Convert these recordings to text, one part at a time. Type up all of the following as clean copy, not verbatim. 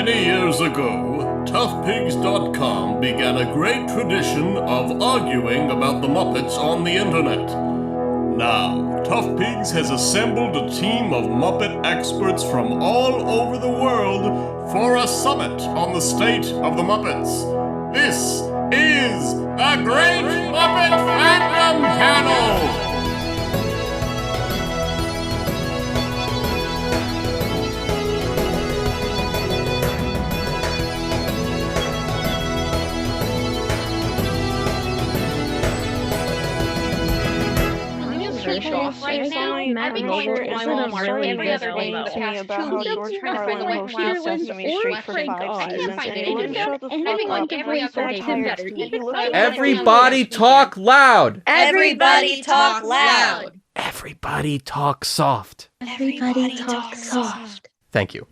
Many years ago, ToughPigs.com began a great tradition of arguing about the Muppets on the internet. Now, ToughPigs has assembled a team of Muppet experts from all over the world for a summit on the state of the Muppets. This is the Great Muppet Fandom Panel! Right now, every corner is every other day the past 2 weeks, trying to find the way from Sesame Street for Fraggles. I can't find it anywhere, and everyone every other day to better eat. Everybody talk loud! Everybody talk loud! Everybody talk soft. Everybody talk soft. Thank you.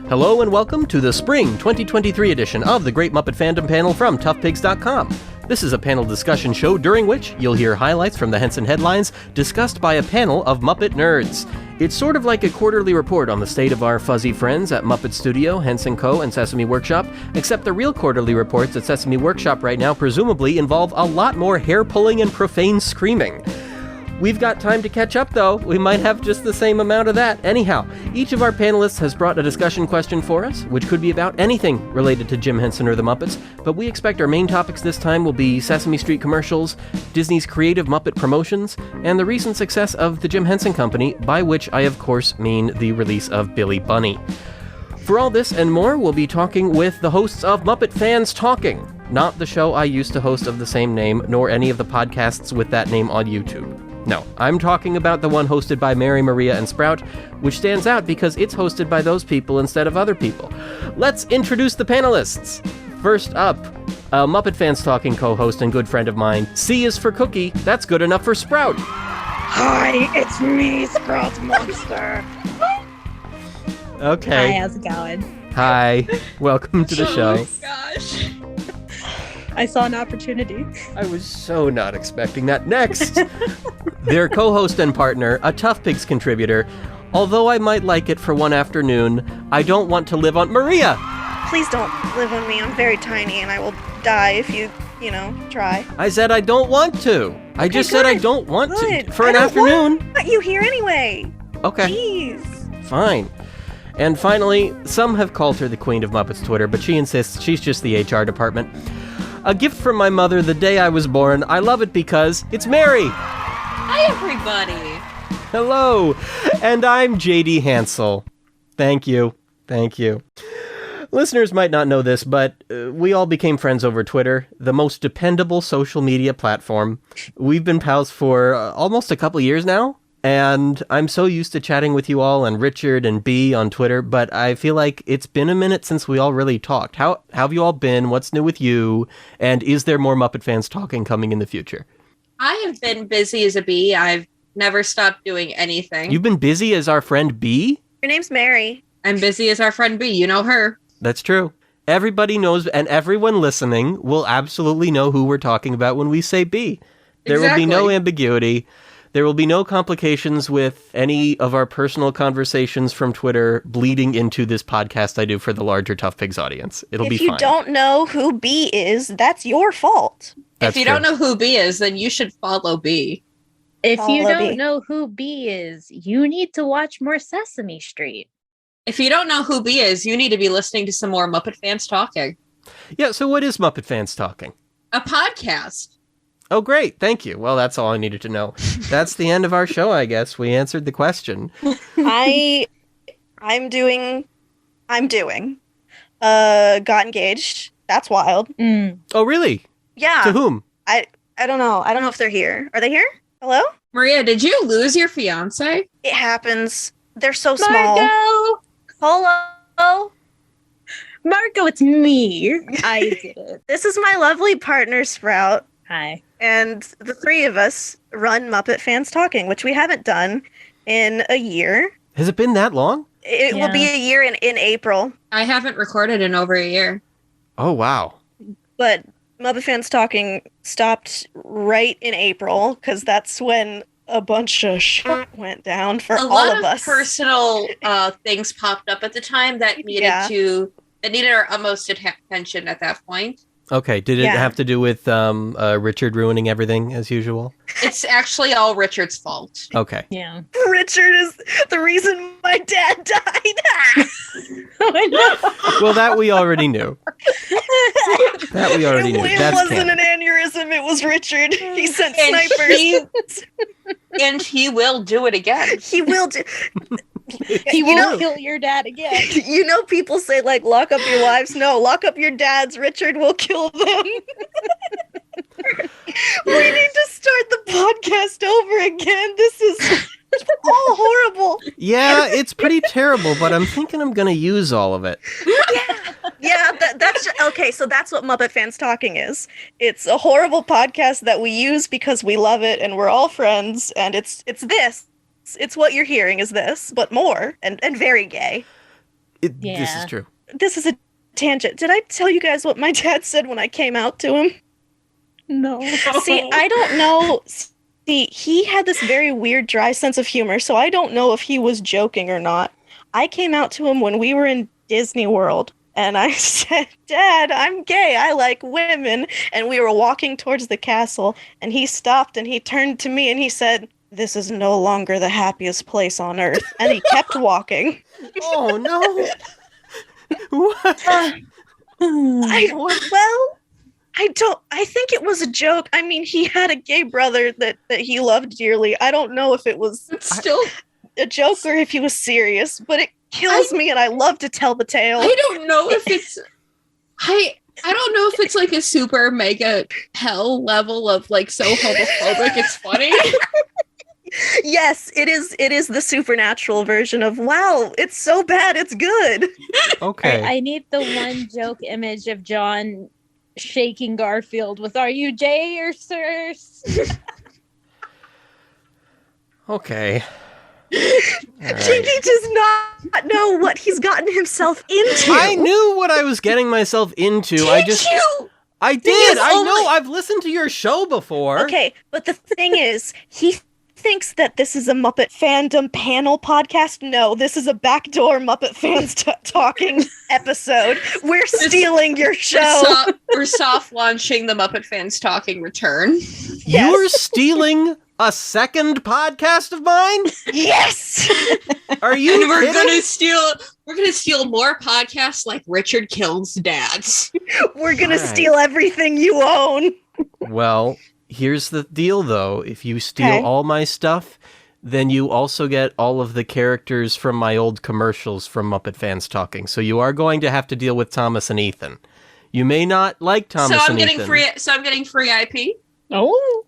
Hello and welcome to the Spring 2023 edition of the Great Muppet Fandom Panel from ToughPigs.com. This is a panel discussion show during which you'll hear highlights from the Henson headlines discussed by a panel of Muppet nerds. It's sort of like a quarterly report on the state of our fuzzy friends at Muppet Studio, Henson Co., and Sesame Workshop, except the real quarterly reports at Sesame Workshop right now presumably involve a lot more hair-pulling and profane screaming. We've got time to catch up, though. We might have just the same amount of that. Anyhow, each of our panelists has brought a discussion question for us, which could be about anything related to Jim Henson or the Muppets, but we expect our main topics this time will be Sesame Street commercials, Disney's creative Muppet promotions, and the recent success of the Jim Henson Company, by which I, of course, mean the release of Billy Bunny. For all this and more, we'll be talking with the hosts of Muppet Fans Talking, not the show I used to host of the same name, nor any of the podcasts with that name on YouTube. No, I'm talking about the one hosted by Mary, Maria, and Sprout, which stands out because it's hosted by those people instead of other people. Let's introduce the panelists. First up, a Muppet Fans Talking co-host and good friend of mine. C is for Cookie. That's good enough for Sprout. Hi, it's me, Sprout Monster. Okay. Hi, how's it going? Hi. Welcome to the show. Oh gosh. I saw an opportunity. I was so not expecting that. Next, their co-host and partner, a ToughPigs contributor. Although I might like it for one afternoon, I don't want to live on Maria. Please don't live on me. I'm very tiny and I will die if you try. I said I don't want to. I just said I don't want to. For an afternoon. I want you here anyway. Okay. Jeez. Fine. And finally, some have called her the Queen of Muppets Twitter, but she insists she's just the HR department. A gift from my mother the day I was born. I love it because it's Mary. Hi, everybody. Hello. And I'm JD Hansel. Thank you. Thank you. Listeners might not know this, but we all became friends over Twitter, the most dependable social media platform. We've been pals for almost a couple years now. And I'm so used to chatting with you all and Richard and B on Twitter, but I feel like it's been a minute since we all really talked. How have you all been? What's new with you? And is there more Muppet Fans Talking coming in the future? I have been busy as a bee. I've never stopped doing anything. You've been busy as our friend B? Your name's Mary. I'm busy as our friend B. You know her. That's true. Everybody knows, and everyone listening will absolutely know who we're talking about when we say B. There will be no ambiguity. There will be no complications with any of our personal conversations from Twitter bleeding into this podcast I do for the larger ToughPigs audience. It'll be fine. If you don't know who B is, that's your fault. That's if you true. don't know who B is, then you should follow B. If you Follow don't B. know who B is, you need to watch more Sesame Street. If you don't know who B is, you need to be listening to some more Muppet Fans Talking. Yeah, so what is Muppet Fans Talking? A podcast. Oh, great. Thank you. Well, that's all I needed to know. That's the end of our show, I guess. We answered the question. I'm doing. Got engaged. That's wild. Oh, really? Yeah. To whom? I don't know. I don't know if they're here. Are they here? Hello? Maria, did you lose your fiance? It happens. They're so small. Marco! Hello? Marco, it's me. I did it. This is my lovely partner, Sprout. Hi. And the three of us run Muppet Fans Talking, which we haven't done in a year. Has it been that long? It will be a year in April. I haven't recorded in over a year. Oh, wow. But Muppet Fans Talking stopped right in April, because that's when a bunch of shit went down for all of us. A lot of personal things popped up at the time that needed to It needed our utmost attention at that point. Okay, did it have to do with Richard ruining everything as usual? It's actually all Richard's fault. Okay. Yeah. Richard is the reason my dad died. Well, that we already knew. It wasn't an aneurysm, it was Richard. He sent snipers. And he will do it again. He will do... He will kill your dad again. You know, people say, like, lock up your wives. No, lock up your dads. Richard will kill them. We need to start the podcast over again. This is all horrible. Yeah, it's pretty terrible, but I'm thinking I'm going to use all of it. Yeah, that's okay. So that's what Muppet Fans Talking is. It's a horrible podcast that we use because we love it and we're all friends. And it's this. It's what you're hearing is this, but more and very gay. This is true. This is a tangent. Did I tell you guys what my dad said when I came out to him? No. See, I don't know. See, he had this very weird, dry sense of humor, so I don't know if he was joking or not. I came out to him when we were in Disney World, and I said, Dad, I'm gay. I like women. And we were walking towards the castle, and he stopped, and he turned to me, and he said, this is no longer the happiest place on earth. And he kept walking. Oh, no. What? I think it was a joke. I mean, he had a gay brother that he loved dearly. I don't know if it was still a joke or if he was serious, but it kills me and I love to tell the tale. I don't know if it's... I don't know if it's like a super mega hell level of like so homophobic it's funny. Yes, it is the supernatural version of, wow, it's so bad, it's good. Okay. I need the one joke image of John shaking Garfield with, are you Jay or sirs? Okay. Right. Jinky does not know what he's gotten himself into. I knew what I was getting myself into. I did. I know. I've listened to your show before. Okay, but the thing is, he thinks that this is a Muppet Fandom Panel podcast. No, this is a backdoor Muppet Fans Talking episode. We're stealing your show. We're soft launching the Muppet Fans Talking return. Yes. You're stealing a second podcast of mine? Yes. Are you? And we're gonna steal more podcasts like Richard Kills Dads. We're gonna steal everything you own. Well, here's the deal, though. If you steal all my stuff, then you also get all of the characters from my old commercials from Muppet Fans Talking. So you are going to have to deal with Thomas and Ethan. You may not like Thomas and Ethan. So I'm getting free IP? Oh.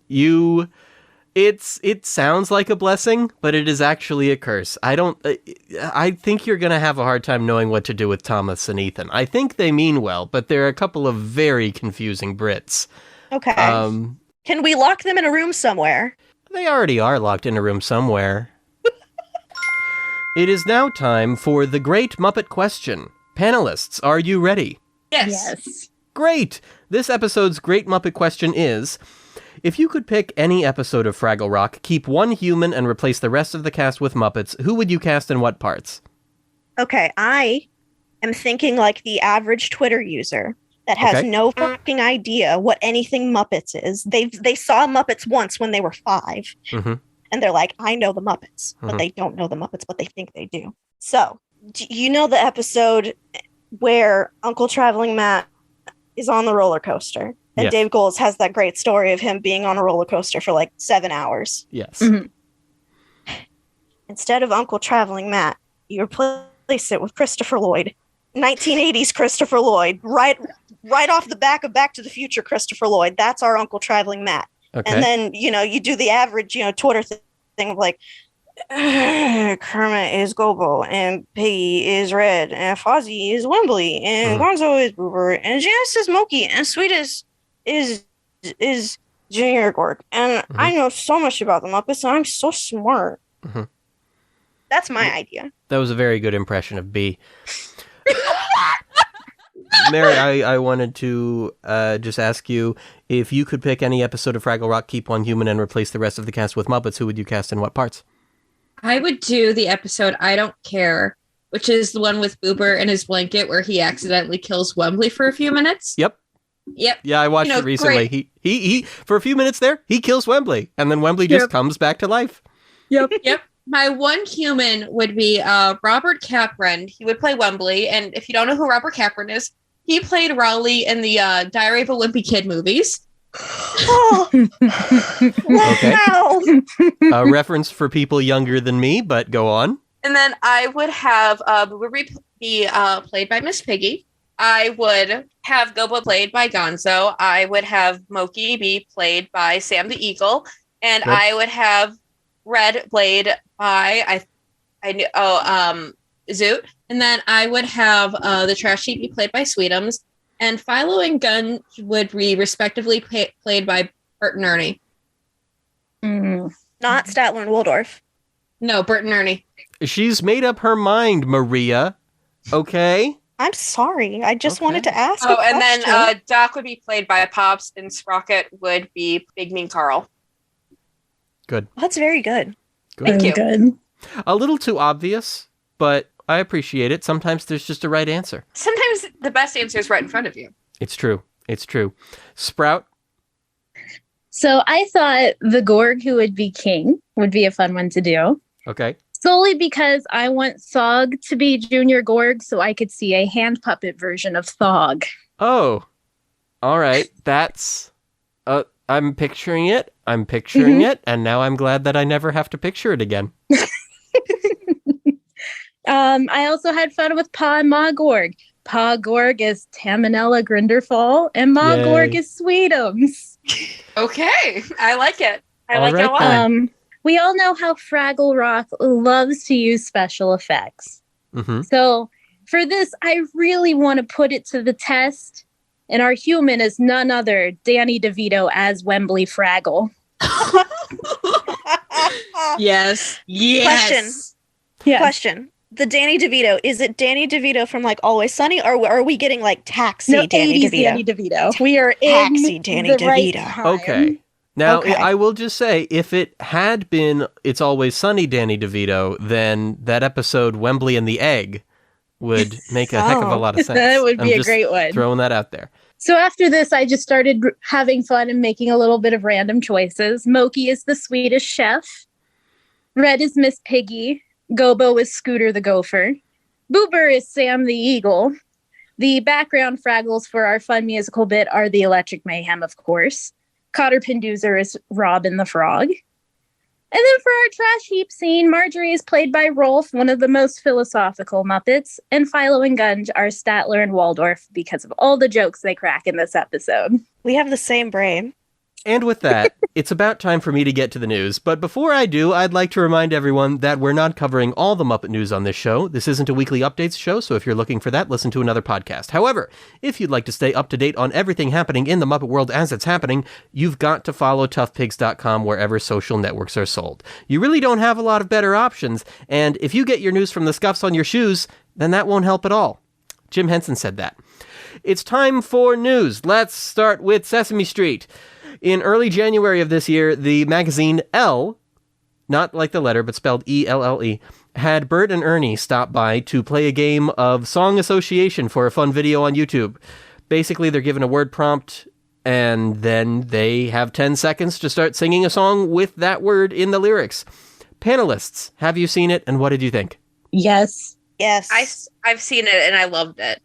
It sounds like a blessing, but it is actually a curse. I think you're going to have a hard time knowing what to do with Thomas and Ethan. I think they mean well, but they're a couple of very confusing Brits. Okay. Can we lock them in a room somewhere? They already are locked in a room somewhere. It is now time for the Great Muppet Question. Panelists, are you ready? Yes. Great! This episode's Great Muppet Question is, if you could pick any episode of Fraggle Rock, keep one human and replace the rest of the cast with Muppets, who would you cast in what parts? Okay, I am thinking like the average Twitter user that has no fucking idea what anything Muppets is. They saw Muppets once when they were 5. Mm-hmm. And they're like, I know the Muppets, but they don't know the Muppets, but they think they do. So, do you know the episode where Uncle Traveling Matt is on the roller coaster? And Dave Goelz has that great story of him being on a roller coaster for like 7 hours. Yes. Mm-hmm. Instead of Uncle Traveling Matt, you replace it with Christopher Lloyd. 1980s Christopher Lloyd. Right off the back of Back to the Future Christopher Lloyd. That's our Uncle Traveling Matt. Okay. And then, you do the average, Twitter thing of like, Kermit is Gobo, and Piggy is Red, and Fozzie is Wembley, and Gonzo is Boober, and Janice is Moki, and Sweetest is Junior Gork. And I know so much about the Muppets, and I'm so smart. Mm-hmm. That's my idea. That was a very good impression of B. Mary, I wanted to just ask you, if you could pick any episode of Fraggle Rock, keep one human, and replace the rest of the cast with Muppets, who would you cast in what parts? I would do the episode I Don't Care, which is the one with Boober and his blanket where he accidentally kills Wembley for a few minutes. Yep. Yeah, I watched it recently. Great. He for a few minutes there, he kills Wembley, and then Wembley just comes back to life. Yep. My one human would be Robert Capron. He would play Wembley, and if you don't know who Robert Capron is, he played Rowley in the Diary of a Wimpy Kid movies. Oh, Okay. wow. A reference for people younger than me, but go on. And then I would have Boober be played by Miss Piggy. I would have Gobo played by Gonzo. I would have Moki be played by Sam the Eagle, and Yep. I would have Red played by Zoot. And then I would have the Trash Sheet be played by Sweetums, and Philo and Gunge would be respectively played by Bert and Ernie. Not Statler and Waldorf. No, Bert and Ernie. She's made up her mind, Maria. Okay. I'm sorry. I just Okay. wanted to ask. Oh, a and then question. Doc would be played by Pops, and Sprocket would be Big Mean Carl. Good. That's very good. Thank you. Good. A little too obvious, but I appreciate it. Sometimes there's just a right answer. Sometimes the best answer is right in front of you. It's true. It's true. Sprout. So I thought the Gorg who would be king would be a fun one to do. Okay. Solely because I want Thog to be Junior Gorg so I could see a hand puppet version of Thog. Oh. All right. That's I'm picturing it. it, and now I'm glad that I never have to picture it again. I also had fun with Pa and Ma Gorg. Pa Gorg is Tamanella Grinderfall, and Ma Yay. Gorg is Sweetums. Okay, I like it. I All like it right a lot. then. We all know how Fraggle Rock loves to use special effects. Mm-hmm. So for this, I really want to put it to the test. And our human is none other Danny DeVito as Wembley Fraggle. Yes. Question. Yeah. Question. The Danny DeVito, is it Danny DeVito from like Always Sunny, or are we getting like Taxi No, Danny 80s DeVito? Danny DeVito. We are Taxi in Danny the right DeVito. time. Okay. Now, Okay. I will just say, if it had been It's Always Sunny Danny DeVito, then that episode, Wembley and the Egg, would make a heck of a lot of sense. That would be I'm a just great one. Throwing that out there. So after this, I just started having fun and making a little bit of random choices. Moki is the Swedish chef. Red is Miss Piggy. Gobo is Scooter the Gopher. Boober is Sam the Eagle. The background Fraggles for our fun musical bit are the Electric Mayhem, of course. Cotter Pindoozer is Robin the Frog. And then for our trash heap scene, Marjorie is played by Rolf, one of the most philosophical Muppets, and Philo and Gunge are Statler and Waldorf because of all the jokes they crack in this episode. We have the same brain. And with that, it's about time for me to get to the news. But before I do, I'd like to remind everyone that we're not covering all the Muppet news on this show. This isn't a weekly updates show, so if you're looking for that, listen to another podcast. However, if you'd like to stay up to date on everything happening in the Muppet world as it's happening, you've got to follow ToughPigs.com wherever social networks are sold. You really don't have a lot of better options, and if you get your news from the scuffs on your shoes, then that won't help at all. Jim Henson said that. It's time for news. Let's start with Sesame Street. In early January of this year, the magazine Elle, not like the letter, but spelled E-L-L-E, had Bert and Ernie stop by to play a game of song association for a fun video on YouTube. Basically, they're given a word prompt, and then they have 10 seconds to start singing a song with that word in the lyrics. Panelists, have you seen it, and what did you think? Yes, Yes. I've seen it and I loved it.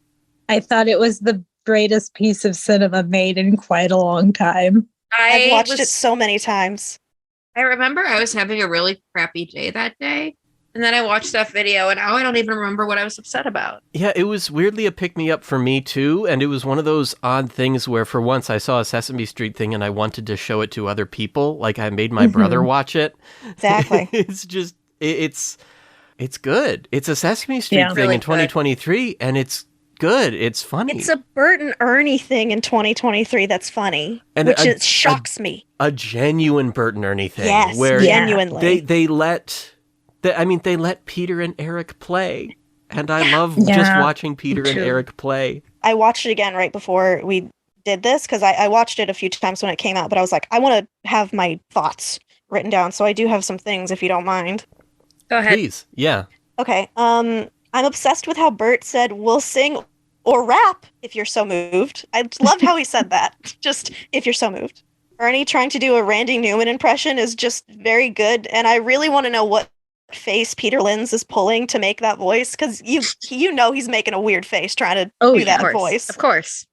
I thought it was the greatest piece of cinema made in quite a long time. I've watched it so many times. I remember I was having a really crappy day that day, and then I watched that video, and now I don't even remember what I was upset about. Yeah, it was weirdly a pick-me-up for me, too, and it was one of those odd things where for once I saw a Sesame Street thing and I wanted to show it to other people, like I made my brother watch it. Exactly. It's just, it's good. It's a Sesame Street thing really in 2023, and it's good. It's funny. It's a Bert and Ernie thing in 2023 that's funny, And which a- it shocks me. a genuine Bert and Ernie thing. Yes, where genuinely. they let Peter and Eric play, and I love just watching Peter and Eric play. I watched it again right before we did this because I watched it a few times when it came out, but I was like, I want to have my thoughts written down, so I do have some things if you don't mind. Go ahead. Please, yeah. Okay. I'm obsessed with how Bert said, "We'll sing or rap if you're so moved." I love how he said that. Just, if you're so moved. Ernie trying to do a Randy Newman impression is just very good, and I really want to know what face Peter Linz is pulling to make that voice, because you know he's making a weird face trying to do that voice. Of course.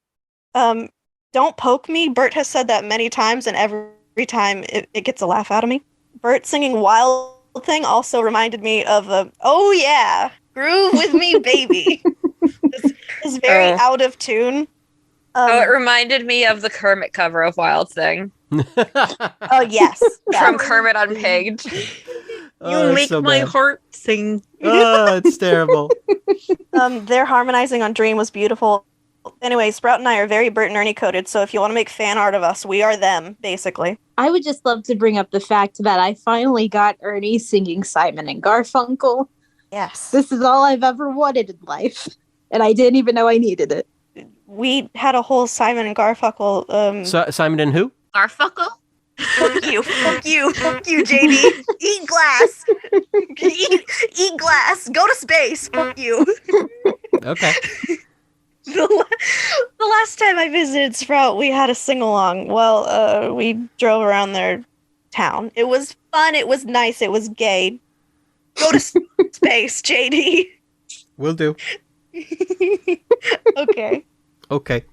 Don't poke me. Bert has said that many times, and every time it gets a laugh out of me. Bert singing Wild Thing also reminded me of "Oh yeah, groove with me, baby." It's very out of tune. It reminded me of the Kermit cover of Wild Thing. Oh, yes. From Kermit Unpegged. You make so my heart sing. Oh, it's terrible. Their harmonizing on Dream was beautiful. Anyway, Sprout and I are very Bert and Ernie coded, so if you want to make fan art of us, we are them, basically. I would just love to bring up the fact that I finally got Ernie singing Simon and Garfunkel. Yes. This is all I've ever wanted in life, and I didn't even know I needed it. We had a whole Simon and Garfunkel. Simon and who? Garfunkel? Fuck you, JD. Eat glass. Eat glass. Go to space. Fuck you. Okay. The last time I visited Sprout, we had a sing-along. Well, we drove around their town. It was fun. It was nice. It was gay. Go to space, JD. Will do. Okay.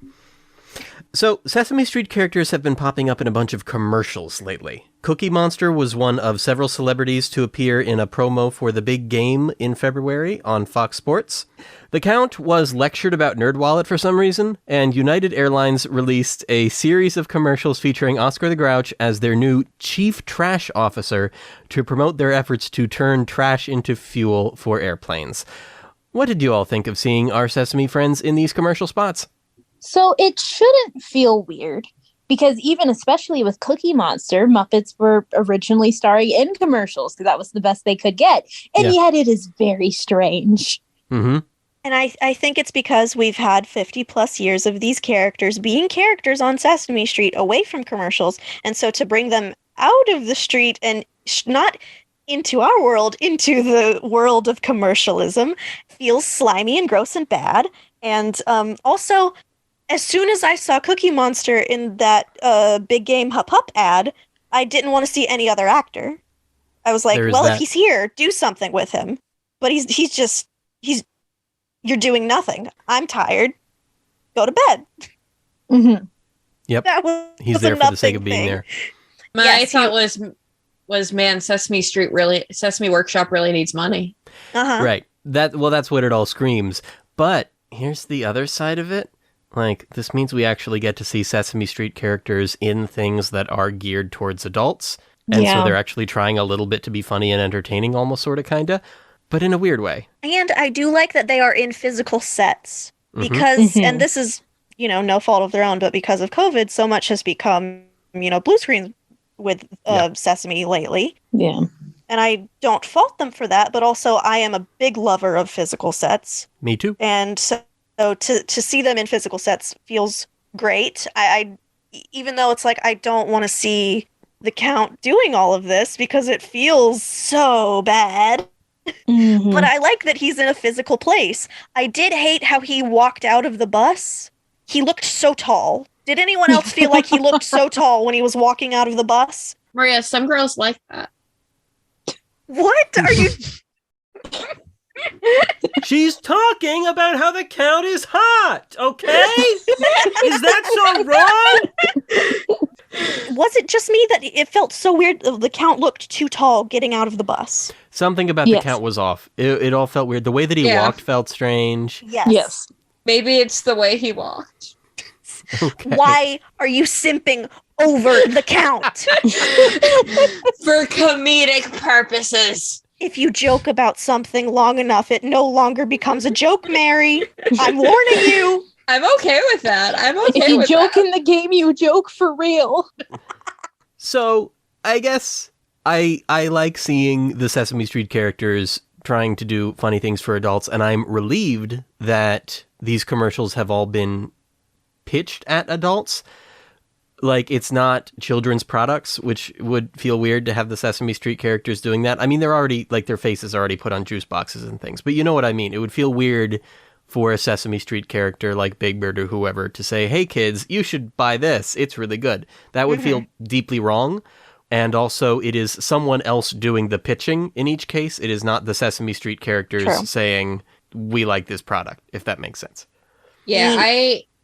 So, Sesame Street characters have been popping up in a bunch of commercials lately. Cookie Monster was one of several celebrities to appear in a promo for The Big Game in February on Fox Sports. The Count was lectured about NerdWallet for some reason, and United Airlines released a series of commercials featuring Oscar the Grouch as their new Chief Trash Officer to promote their efforts to turn trash into fuel for airplanes. What did you all think of seeing our Sesame friends in these commercial spots? So it shouldn't feel weird, because even especially with Cookie Monster, Muppets were originally starring in commercials because that was the best they could get. And yet it is very strange. Mm-hmm. And I think it's because we've had 50 plus years of these characters being characters on Sesame Street away from commercials. And so to bring them out of the street and not into our world, into the world of commercialism, feels slimy and gross and bad. And also, as soon as I saw Cookie Monster in that Big Game Hup Hup ad, I didn't want to see any other actor. I was like, if he's here, do something with him. But he's you're doing nothing. I'm tired. Go to bed. Mm-hmm. Yep. He's there for the sake of being there. My thought was, man, Sesame Workshop really needs money. Uh-huh. Right. That's what it all screams. But here's the other side of it. Like, this means we actually get to see Sesame Street characters in things that are geared towards adults. And so they're actually trying a little bit to be funny and entertaining, almost sort of, kind of, but in a weird way. And I do like that they are in physical sets because, and this is, no fault of their own, but because of COVID, so much has become, blue screens with Sesame lately. Yeah. And I don't fault them for that, but also I am a big lover of physical sets. Me too. And so to see them in physical sets feels great. I even though it's like I don't want to see the Count doing all of this because it feels so bad. Mm-hmm. But I like that he's in a physical place. I did hate how he walked out of the bus. He looked so tall. Did anyone else feel like he looked so tall when he was walking out of the bus? Maria, some girls like that. What? Are you... She's talking about how the Count is hot, okay? Is that so wrong? Was it just me that it felt so weird? The Count looked too tall getting out of the bus. Something about the Count was off. It all felt weird. The way that he walked felt strange. Yes. Maybe it's the way he walked. Okay. Why are you simping over the Count? For comedic purposes. If you joke about something long enough, it no longer becomes a joke, Mary. I'm warning you. I'm okay with that. If you joke in the game, you joke for real. So, I guess I like seeing the Sesame Street characters trying to do funny things for adults, and I'm relieved that these commercials have all been pitched at adults. Like, it's not children's products, which would feel weird to have the Sesame Street characters doing that. I mean, they're already, like, their faces are already put on juice boxes and things, but you know what I mean. It would feel weird for a Sesame Street character like Big Bird or whoever to say, hey, kids, you should buy this. It's really good. That would feel deeply wrong. And also, it is someone else doing the pitching in each case. It is not the Sesame Street characters saying, we like this product, if that makes sense. Yeah,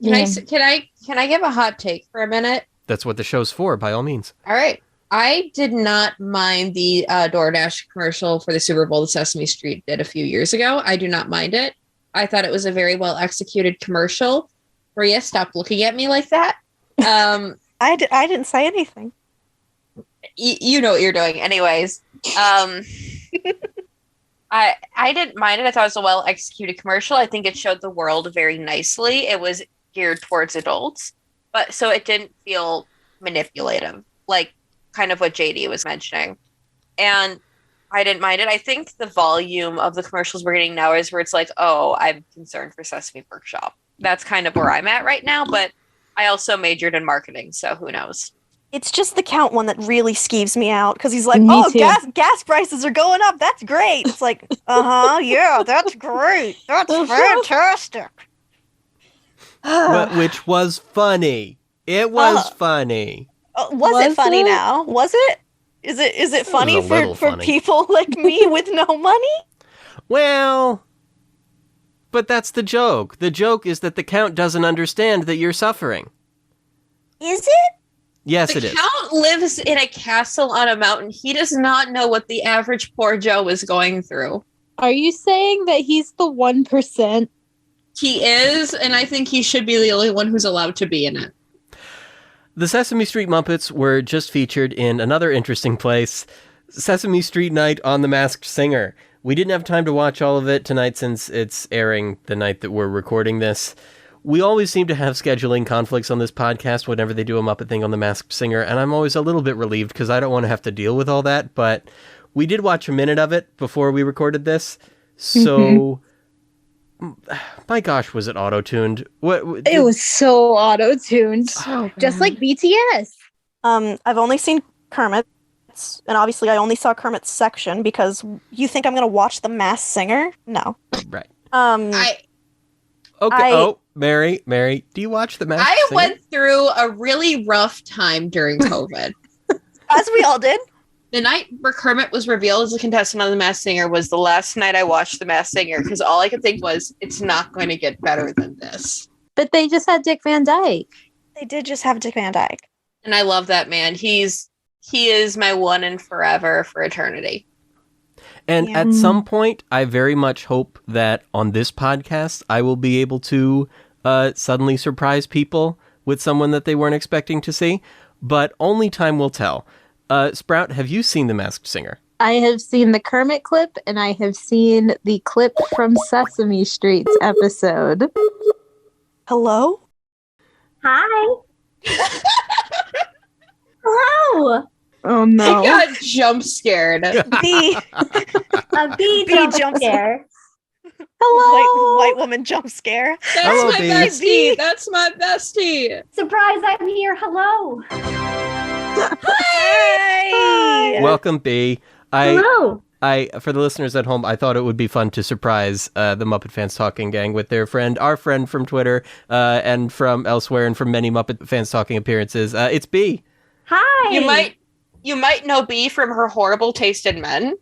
Can I give a hot take for a minute? That's what the show's for, by all means. All right. I did not mind the DoorDash commercial for the Super Bowl that Sesame Street did a few years ago. I do not mind it. I thought it was a very well executed commercial. Maria, stop looking at me like that. I didn't say anything. You know what you're doing. Anyways, I didn't mind it. I thought it was a well executed commercial. I think it showed the world very nicely. It was geared towards adults, but so it didn't feel manipulative, like kind of what JD was mentioning. And I didn't mind it. I think the volume of the commercials we're getting now is where it's like, oh, I'm concerned for Sesame Workshop. That's kind of where I'm at right now, but I also majored in marketing, so who knows? It's just the Count one that really skeeves me out, because he's like, Me too. gas prices are going up. That's great. It's like, yeah, that's great. That's fantastic. Which was funny. It was funny. Was it funny now? Was it? Is it funny for funny. people like me with no money? Well, but that's the joke. The joke is that the Count doesn't understand that you're suffering. Is it? Yes, it The is. Count lives in a castle on a mountain. He does not know what the average poor Joe is going through. Are you saying that he's the 1%? He is, and I think he should be the only one who's allowed to be in it. The Sesame Street Muppets were just featured in another interesting place, Sesame Street Night on The Masked Singer. We didn't have time to watch all of it tonight since it's airing the night that we're recording this. We always seem to have scheduling conflicts on this podcast whenever they do a Muppet thing on The Masked Singer, and I'm always a little bit relieved because I don't want to have to deal with all that, but we did watch a minute of it before we recorded this, so... My gosh, was it auto-tuned? It was so auto-tuned. Just like BTS. I've only seen Kermit's, and obviously I only saw Kermit's section because you think I'm going to watch The Masked Singer? No. Right. Mary, do you watch The Masked Singer? I went through a really rough time during COVID. As we all did. The night where Kermit was revealed as a contestant on The Masked Singer was the last night I watched The Masked Singer, because all I could think was, it's not going to get better than this. But they just had Dick Van Dyke. They did just have Dick Van Dyke. And I love that man. He is my one and forever for eternity. And at some point, I very much hope that on this podcast, I will be able to suddenly surprise people with someone that they weren't expecting to see. But only time will tell. Sprout, have you seen The Masked Singer? I have seen the Kermit clip, and I have seen the clip from Sesame Street's episode. Hello? Hi. Hello. Oh no. I got jump scared. B. A bee jump scare. Hello. White woman jump scare. That's Hello, my B. bestie. That's my bestie. Surprise, I'm here. Hello. Hi. Welcome, B. Hello. For the listeners at home, I thought it would be fun to surprise the Muppet Fans Talking gang with their friend, our friend from Twitter, and from elsewhere, and from many Muppet Fans Talking appearances. It's B. Hi. You might know B from her horrible taste in men.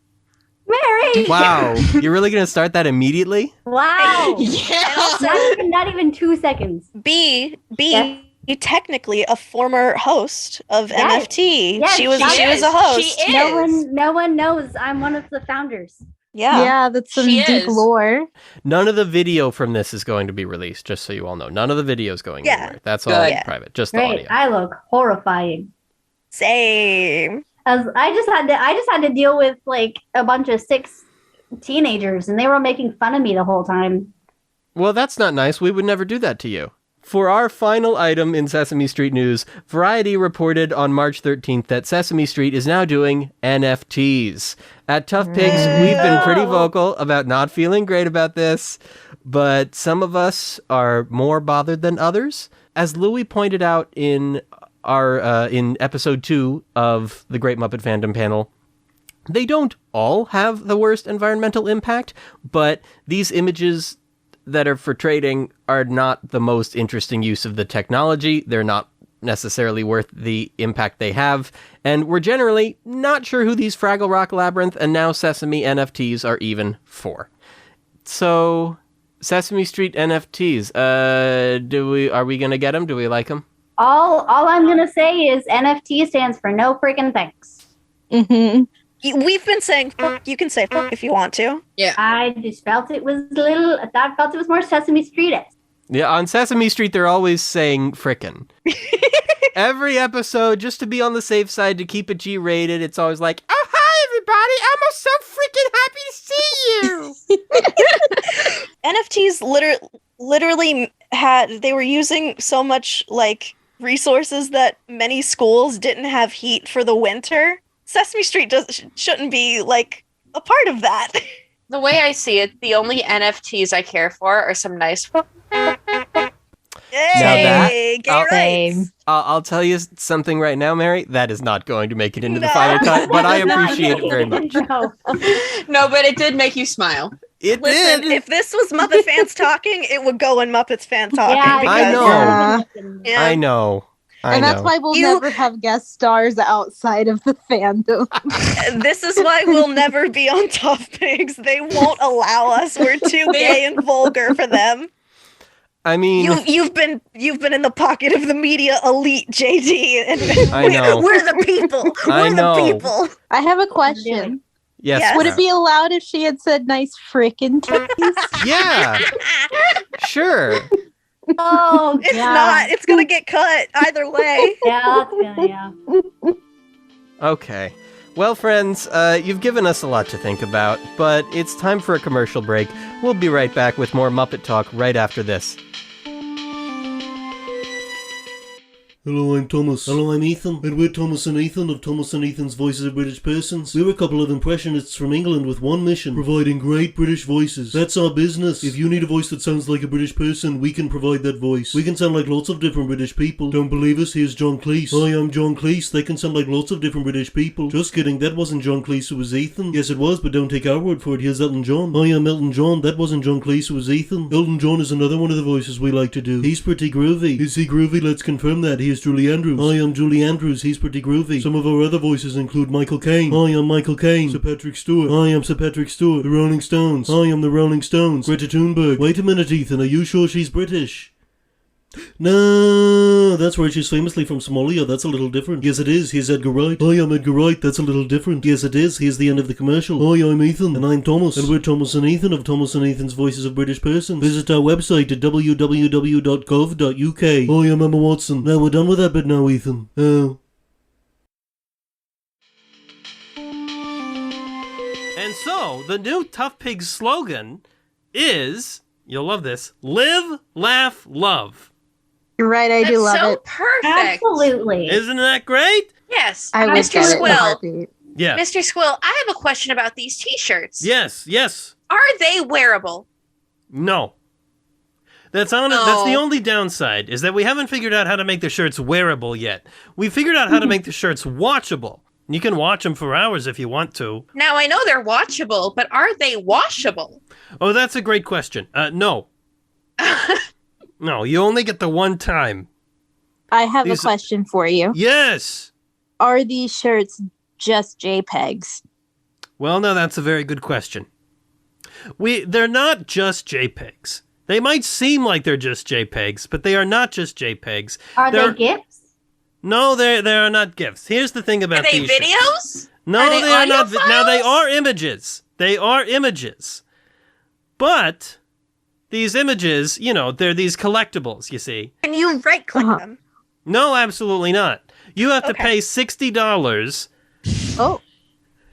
Mary. Wow, you're really gonna start that immediately? Wow. Yeah. Not even 2 seconds. B. Yes. Technically a former host of Yes. MFT. Yes, she was she a is. host. She is. No one knows I'm one of the founders. Yeah. That's some She deep is. lore. None of the video from this is going to be released, just so you all know. None of the video is going anywhere. That's all Good. private, just the Great. audio. I look horrifying. Same. As I just had to deal with like a bunch of 6 teenagers, and they were making fun of me the whole time. Well, that's not nice. We would never do that to you. For our final item in Sesame Street news, Variety reported on March 13th that Sesame Street is now doing NFTs. At ToughPigs, we've been pretty vocal about not feeling great about this, but some of us are more bothered than others. As Louis pointed out in are in episode 2 of the Great Muppet Fandom Panel. They don't all have the worst environmental impact, but these images that are for trading are not the most interesting use of the technology. They're not necessarily worth the impact they have, and we're generally not sure who these Fraggle Rock Labyrinth and now Sesame NFTs are even for. So, Sesame Street NFTs, are we gonna get them? Do we like them? All I'm gonna say is NFT stands for no freaking thanks. Mm-hmm. We've been saying fuck. You can say fuck if you want to. Yeah. I just felt it was I felt it was more Sesame Street-esque. Yeah, on Sesame Street, they're always saying frickin'. Every episode, just to be on the safe side, to keep it G-rated, it's always like, oh, hi, everybody, I'm so freaking happy to see you! NFTs they were using so much, like, resources that many schools didn't have heat for the winter. Sesame Street shouldn't be, like, a part of that. The way I see it, the only NFTs I care for are some nice... Hey, I'll tell you something right now, Mary. That is not going to make it into the final cut, but I appreciate it very much. No, but it did make you smile. It Listen, did. if this was Muppet Fans Talking, it would go in Muppets Fans Talking. Yeah, I know. And that's why we'll never have guest stars outside of the fandom. This is why we'll never be on ToughPigs. They won't allow us. We're too gay and vulgar for them. I mean, you've been in the pocket of the media elite, JD, and I know. we're the people. We're the people. I have a question. Yes. Would it be allowed if she had said nice frickin' titties? Yeah. Sure. Oh, it's not. It's gonna get cut either way. Yeah. Okay. Well, friends, you've given us a lot to think about, but it's time for a commercial break. We'll be right back with more Muppet Talk right after this. Hello, I'm Thomas. Hello, I'm Ethan. And we're Thomas and Ethan of Thomas and Ethan's Voices of British Persons. We're a couple of impressionists from England with one mission: providing great British voices. That's our business. If you need a voice that sounds like a British person, we can provide that voice. We can sound like lots of different British people. Don't believe us? Here's John Cleese. Hi, I'm John Cleese. They can sound like lots of different British people. Just kidding, that wasn't John Cleese, it was Ethan. Yes, it was, but don't take our word for it. Here's Elton John. Hi, I'm Elton John. That wasn't John Cleese, it was Ethan. Elton John is another one of the voices we like to do. He's pretty groovy. Is he groovy? Let's confirm that. Here's Julie Andrews. Hi, I'm Julie Andrews. He's pretty groovy. Some of our other voices include Michael Caine. Hi, I'm Michael Caine. Sir Patrick Stewart. Hi, I'm Sir Patrick Stewart. The Rolling Stones. Hi, I'm the Rolling Stones. Greta Thunberg. Wait a minute, Ethan. Are you sure she's British? No, that's right, she's famously from Somalia. That's a little different. Yes, it is. Here's Edgar Wright. Hi, I'm Edgar Wright. That's a little different. Yes, it is. Here's the end of the commercial. Hi, I'm Ethan. And I'm Thomas. And we're Thomas and Ethan of Thomas and Ethan's Voices of British Persons. Visit our website at www.gov.uk. Hi, I'm Emma Watson. Now we're done with that bit now, Ethan. Oh. And so, the new ToughPigs slogan is, you'll love this, live, laugh, love. You're right, I do love it. That's so perfect. Absolutely. Isn't that great? Yes. I would Mr. get it in a Squill. heartbeat. Yeah. Mr. Squill, I have a question about these t-shirts. Yes. Are they wearable? No. That's the only downside, is that we haven't figured out how to make the shirts wearable yet. We figured out how to make the shirts watchable. You can watch them for hours if you want to. Now, I know they're watchable, but are they washable? Oh, that's a great question. No. No, you only get the one time. I have a question for you. Yes! Are these shirts just JPEGs? Well, no, that's a very good question. They're not just JPEGs. They might seem like they're just JPEGs, but they are not just JPEGs. Are they GIFs? No, they are not GIFs. Here's the thing about these. Are they videos? No, they are not. Now, they are images. They are images. But these images, they're these collectibles, you see. Can you right-click them? No, absolutely not. You have to pay $60. Oh.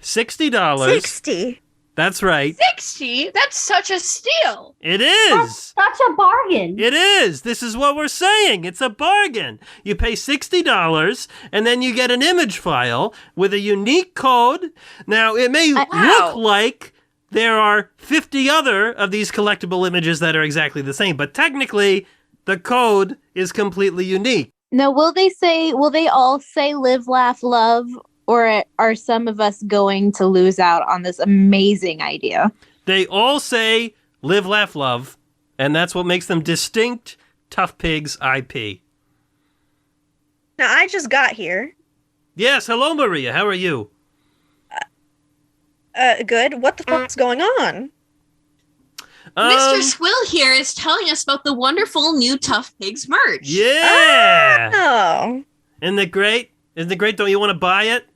$60. 60? That's right. 60? That's such a steal. It is. That's such a bargain. It is. This is what we're saying. It's a bargain. You pay $60 and then you get an image file with a unique code. Now, it may look like there are 50 other of these collectible images that are exactly the same, but technically the code is completely unique. Now, will they all say live, laugh, love, or are some of us going to lose out on this amazing idea? They all say live, laugh, love, and that's what makes them distinct ToughPigs IP. Now, I just got here. Yes, hello, Maria. How are you? Good. What the fuck's going on? Mr. Squill here is telling us about the wonderful new ToughPigs merch. Yeah! Oh. Isn't it great? Isn't it great? Don't you want to buy it?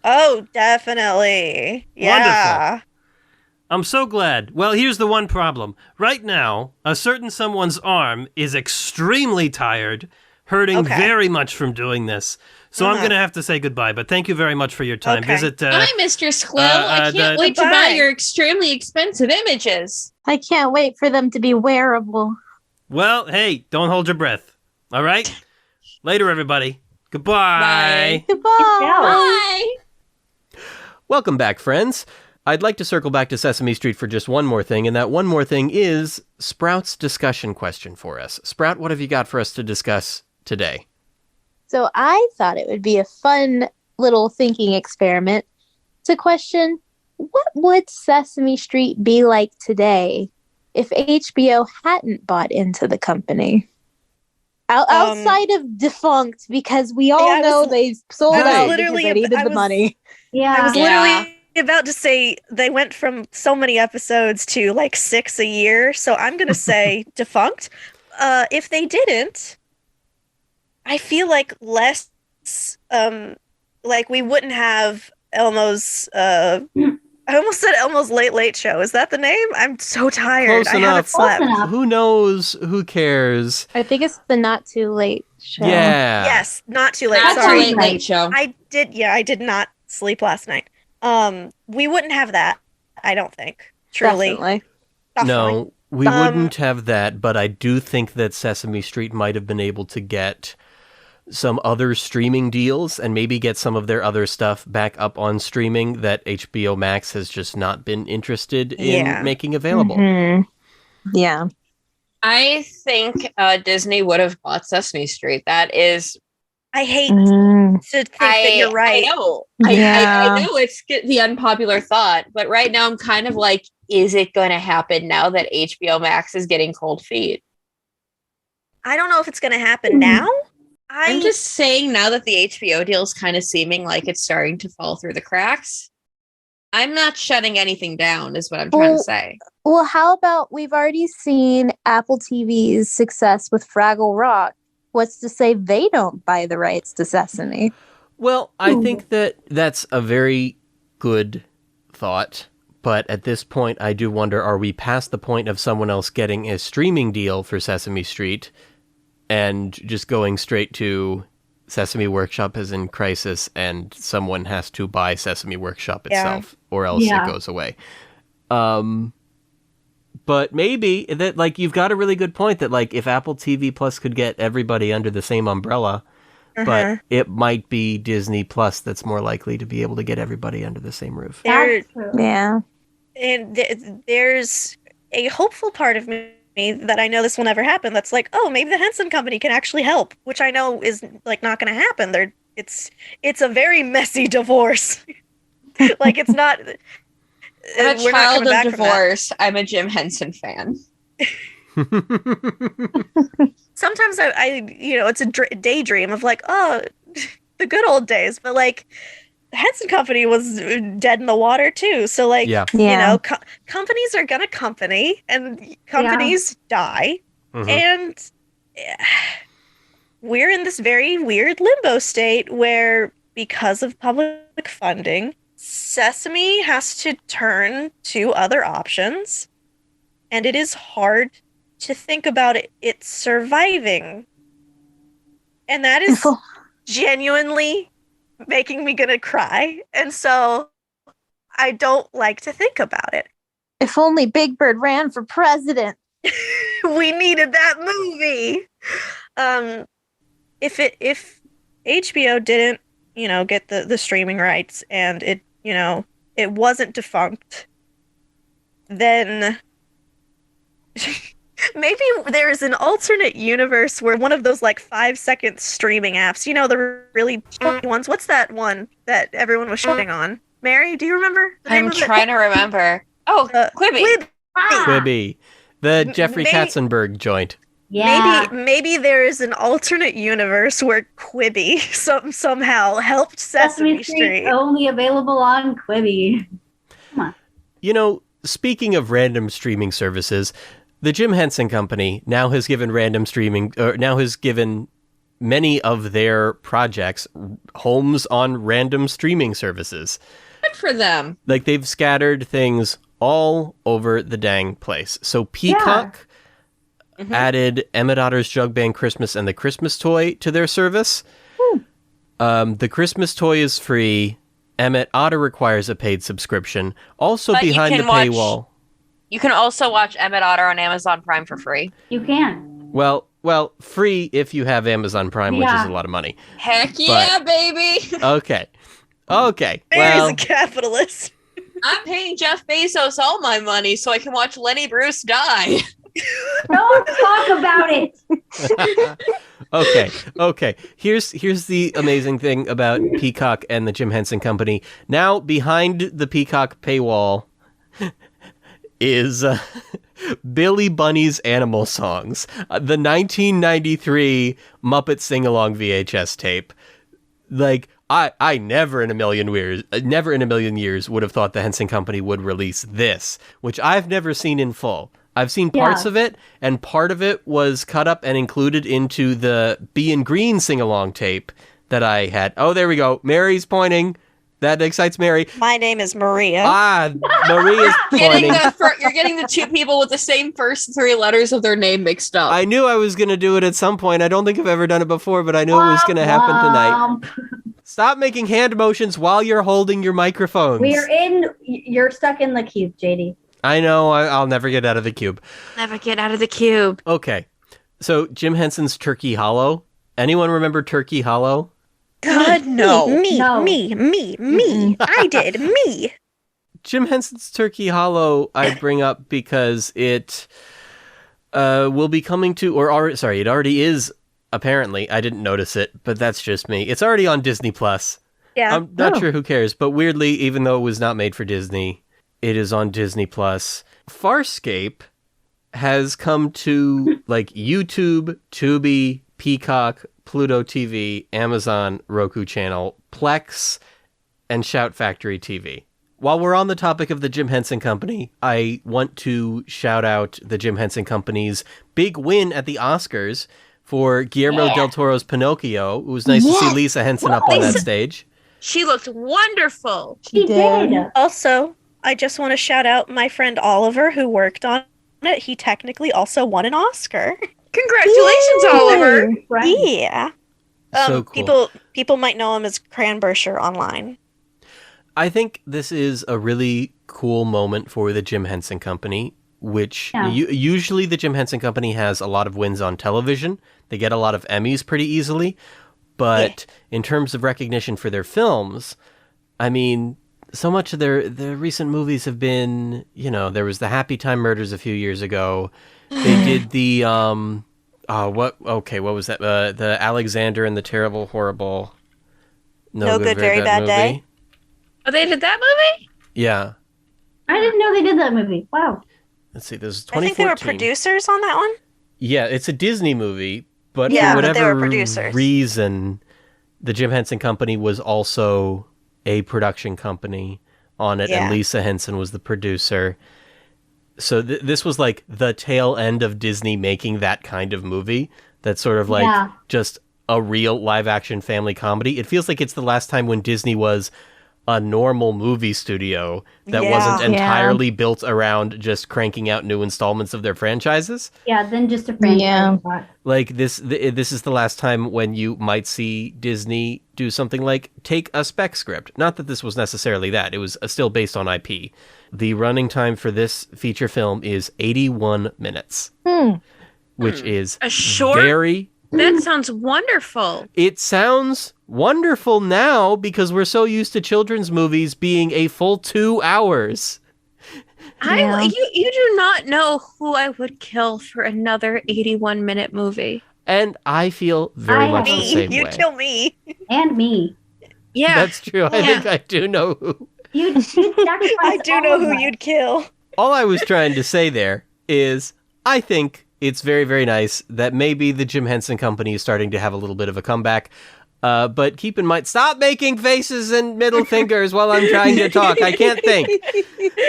Oh, definitely. Yeah. Wonderful. I'm so glad. Well, here's the one problem. Right now, a certain someone's arm is extremely tired, hurting very much from doing this. So I'm going to have to say goodbye, but thank you very much for your time. Okay. Visit. Hi, Mr. Squill. I can't wait to buy your extremely expensive images. I can't wait for them to be wearable. Well, hey, don't hold your breath. All right? Later, everybody. Goodbye. Bye. Goodbye. Bye. Welcome back, friends. I'd like to circle back to Sesame Street for just one more thing, and that one more thing is Sprout's discussion question for us. Sprout, what have you got for us to discuss today? So I thought it would be a fun little thinking experiment to question, what would Sesame Street be like today if HBO hadn't bought into the company? Outside of defunct, because we all know they sold out because they needed the money. Yeah. I was literally about to say they went from so many episodes to like 6 a year, so I'm going to say defunct. If they didn't, I feel like less, like we wouldn't have Elmo's, I almost said Elmo's Late Show. Is that the name? I'm so tired. Close I haven't slept. Who knows? Who cares? I think it's the Not Too Late Show. Yeah. Yes, Not Too Late. Not Sorry. Too Late Show. I did not sleep last night. We wouldn't have that, I don't think. Truly. Definitely. No, we wouldn't have that, but I do think that Sesame Street might have been able to get some other streaming deals and maybe get some of their other stuff back up on streaming that HBO Max has just not been interested in making available. Mm-hmm. Yeah. I think Disney would have bought Sesame Street. That is... I hate to think that you're right. I know. Yeah. I know it's the unpopular thought, but right now I'm kind of like, is it going to happen now that HBO Max is getting cold feet? I don't know if it's going to happen now. I'm just saying now that the HBO deal is kind of seeming like it's starting to fall through the cracks. I'm not shutting anything down, is what I'm trying to say. Well, how about we've already seen Apple TV's success with Fraggle Rock. What's to say they don't buy the rights to Sesame? Well, I think that that's a very good thought. But at this point, I do wonder, are we past the point of someone else getting a streaming deal for Sesame Street and just going straight to Sesame Workshop is in crisis and someone has to buy Sesame Workshop itself or else it goes away? But maybe that, like, you've got a really good point that, like, if Apple TV Plus could get everybody under the same umbrella, but it might be Disney Plus that's more likely to be able to get everybody under the same roof. Yeah. And there's a hopeful part of me that I know this will never happen. That's like, oh, maybe the Henson Company can actually help, which I know is like not going to happen. It's a very messy divorce. Like it's not. I'm a child of divorce. I'm a Jim Henson fan. Sometimes I it's a daydream of like, oh, the good old days. But like, the Henson Company was dead in the water too. So like, companies are gonna company, and companies die, and we're in this very weird limbo state where, because of public funding, Sesame has to turn to other options, and it is hard to think about it surviving. And that is genuinely making me gonna cry. And so I don't like to think about it. If only Big Bird ran for president. We needed that movie. If HBO didn't, get the streaming rights and it wasn't defunct, then Maybe there's an alternate universe where one of those like 5-second streaming apps, you know, the really short ones. What's that one that everyone was shitting on? Mary, do you remember? I'm trying to remember. Oh, Quibi. Quibi. The Jeffrey Katzenberg joint. Yeah. Maybe there is an alternate universe where Quibi somehow helped Sesame Street. Only available on Quibi. Come on. You know, speaking of random streaming services, the Jim Henson Company now has given many of their projects homes on random streaming services. Good for them. Like, they've scattered things all over the dang place. So Peacock added Emmett Otter's Jug Band Christmas and the Christmas Toy to their service. The Christmas Toy is free. Emmett Otter requires a paid subscription. Also behind the paywall. You can also watch Emmett Otter on Amazon Prime for free. You can. Well, free if you have Amazon Prime, which is a lot of money. Heck yeah, baby! Okay. Mary's a capitalist. I'm paying Jeff Bezos all my money so I can watch Lenny Bruce die. Don't talk about it. Okay. Here's the amazing thing about Peacock and the Jim Henson Company. Now, behind the Peacock paywall is Billy Bunny's Animal Songs, the 1993 Muppet Sing-Along VHS tape. Like, I never in a million years would have thought the Henson Company would release this, which I've never seen in full. I've seen parts of it, and part of it was cut up and included into the Bee and Green sing-along tape that I had. Oh, there we go. Mary's pointing. That excites Mary. My name is Maria. Maria's pointing. You're getting the two people with the same first three letters of their name mixed up. I knew I was going to do it at some point. I don't think I've ever done it before, but I knew it was going to happen tonight. Stop making hand motions while you're holding your microphones. You're stuck in the cube, JD. I know. I'll never get out of the cube. Never get out of the cube. Okay. So Jim Henson's Turkey Hollow. Anyone remember Turkey Hollow? God, no. Me. Mm-hmm. I did. Me. Jim Henson's Turkey Hollow I bring up because it will be coming to, it already is, apparently. I didn't notice it, but that's just me. It's already on Disney+. Yeah. I'm not sure who cares, but weirdly, even though it was not made for Disney, it is on Disney+. Farscape has come to, like, YouTube, Tubi, Peacock, Pluto TV, Amazon, Roku Channel, Plex, and Shout Factory TV. While we're on the topic of the Jim Henson Company, I want to shout out the Jim Henson Company's big win at the Oscars for Guillermo del Toro's Pinocchio. It was nice to see Lisa Henson up on that stage. She looked wonderful. She did. Also, I just want to shout out my friend Oliver, who worked on it. He technically also won an Oscar. Congratulations, Oliver. Yeah. So cool. People might know him as Cranbersher online. I think this is a really cool moment for the Jim Henson Company, which usually the Jim Henson Company has a lot of wins on television. They get a lot of Emmys pretty easily. But in terms of recognition for their films, I mean, so much of their recent movies have been, there was the Happy Time Murders a few years ago. They did the, what was that? The Alexander and the Terrible, Horrible, No Good, Very Bad Movie. Day. Oh, they did that movie? Yeah. I didn't know they did that movie. Wow. Let's see, this is 2014. I think they were producers on that one. Yeah, it's a Disney movie, but for whatever reason, the Jim Henson Company was also a production company on it, and Lisa Henson was the producer. So this was like the tail end of Disney making that kind of movie that's sort of like just a real live action family comedy. It feels like it's the last time when Disney was a normal movie studio that wasn't entirely built around just cranking out new installments of their franchises. Yeah, then just a franchise. Yeah. Like this is the last time when you might see Disney do something like take a spec script. Not that this was necessarily that. It was still based on IP. The running time for this feature film is 81 minutes, which is a short. That sounds wonderful. It sounds wonderful now because we're so used to children's movies being a full 2 hours. You do not know who I would kill for another 81-minute movie. And I feel very much the same way. You'd kill me. And me. Yeah. That's true. I think I do know who. I do know who you'd kill. All I was trying to say there is I think it's very, very nice that maybe the Jim Henson Company is starting to have a little bit of a comeback. But keep in mind, stop making faces and middle fingers while I'm trying to talk. I can't think.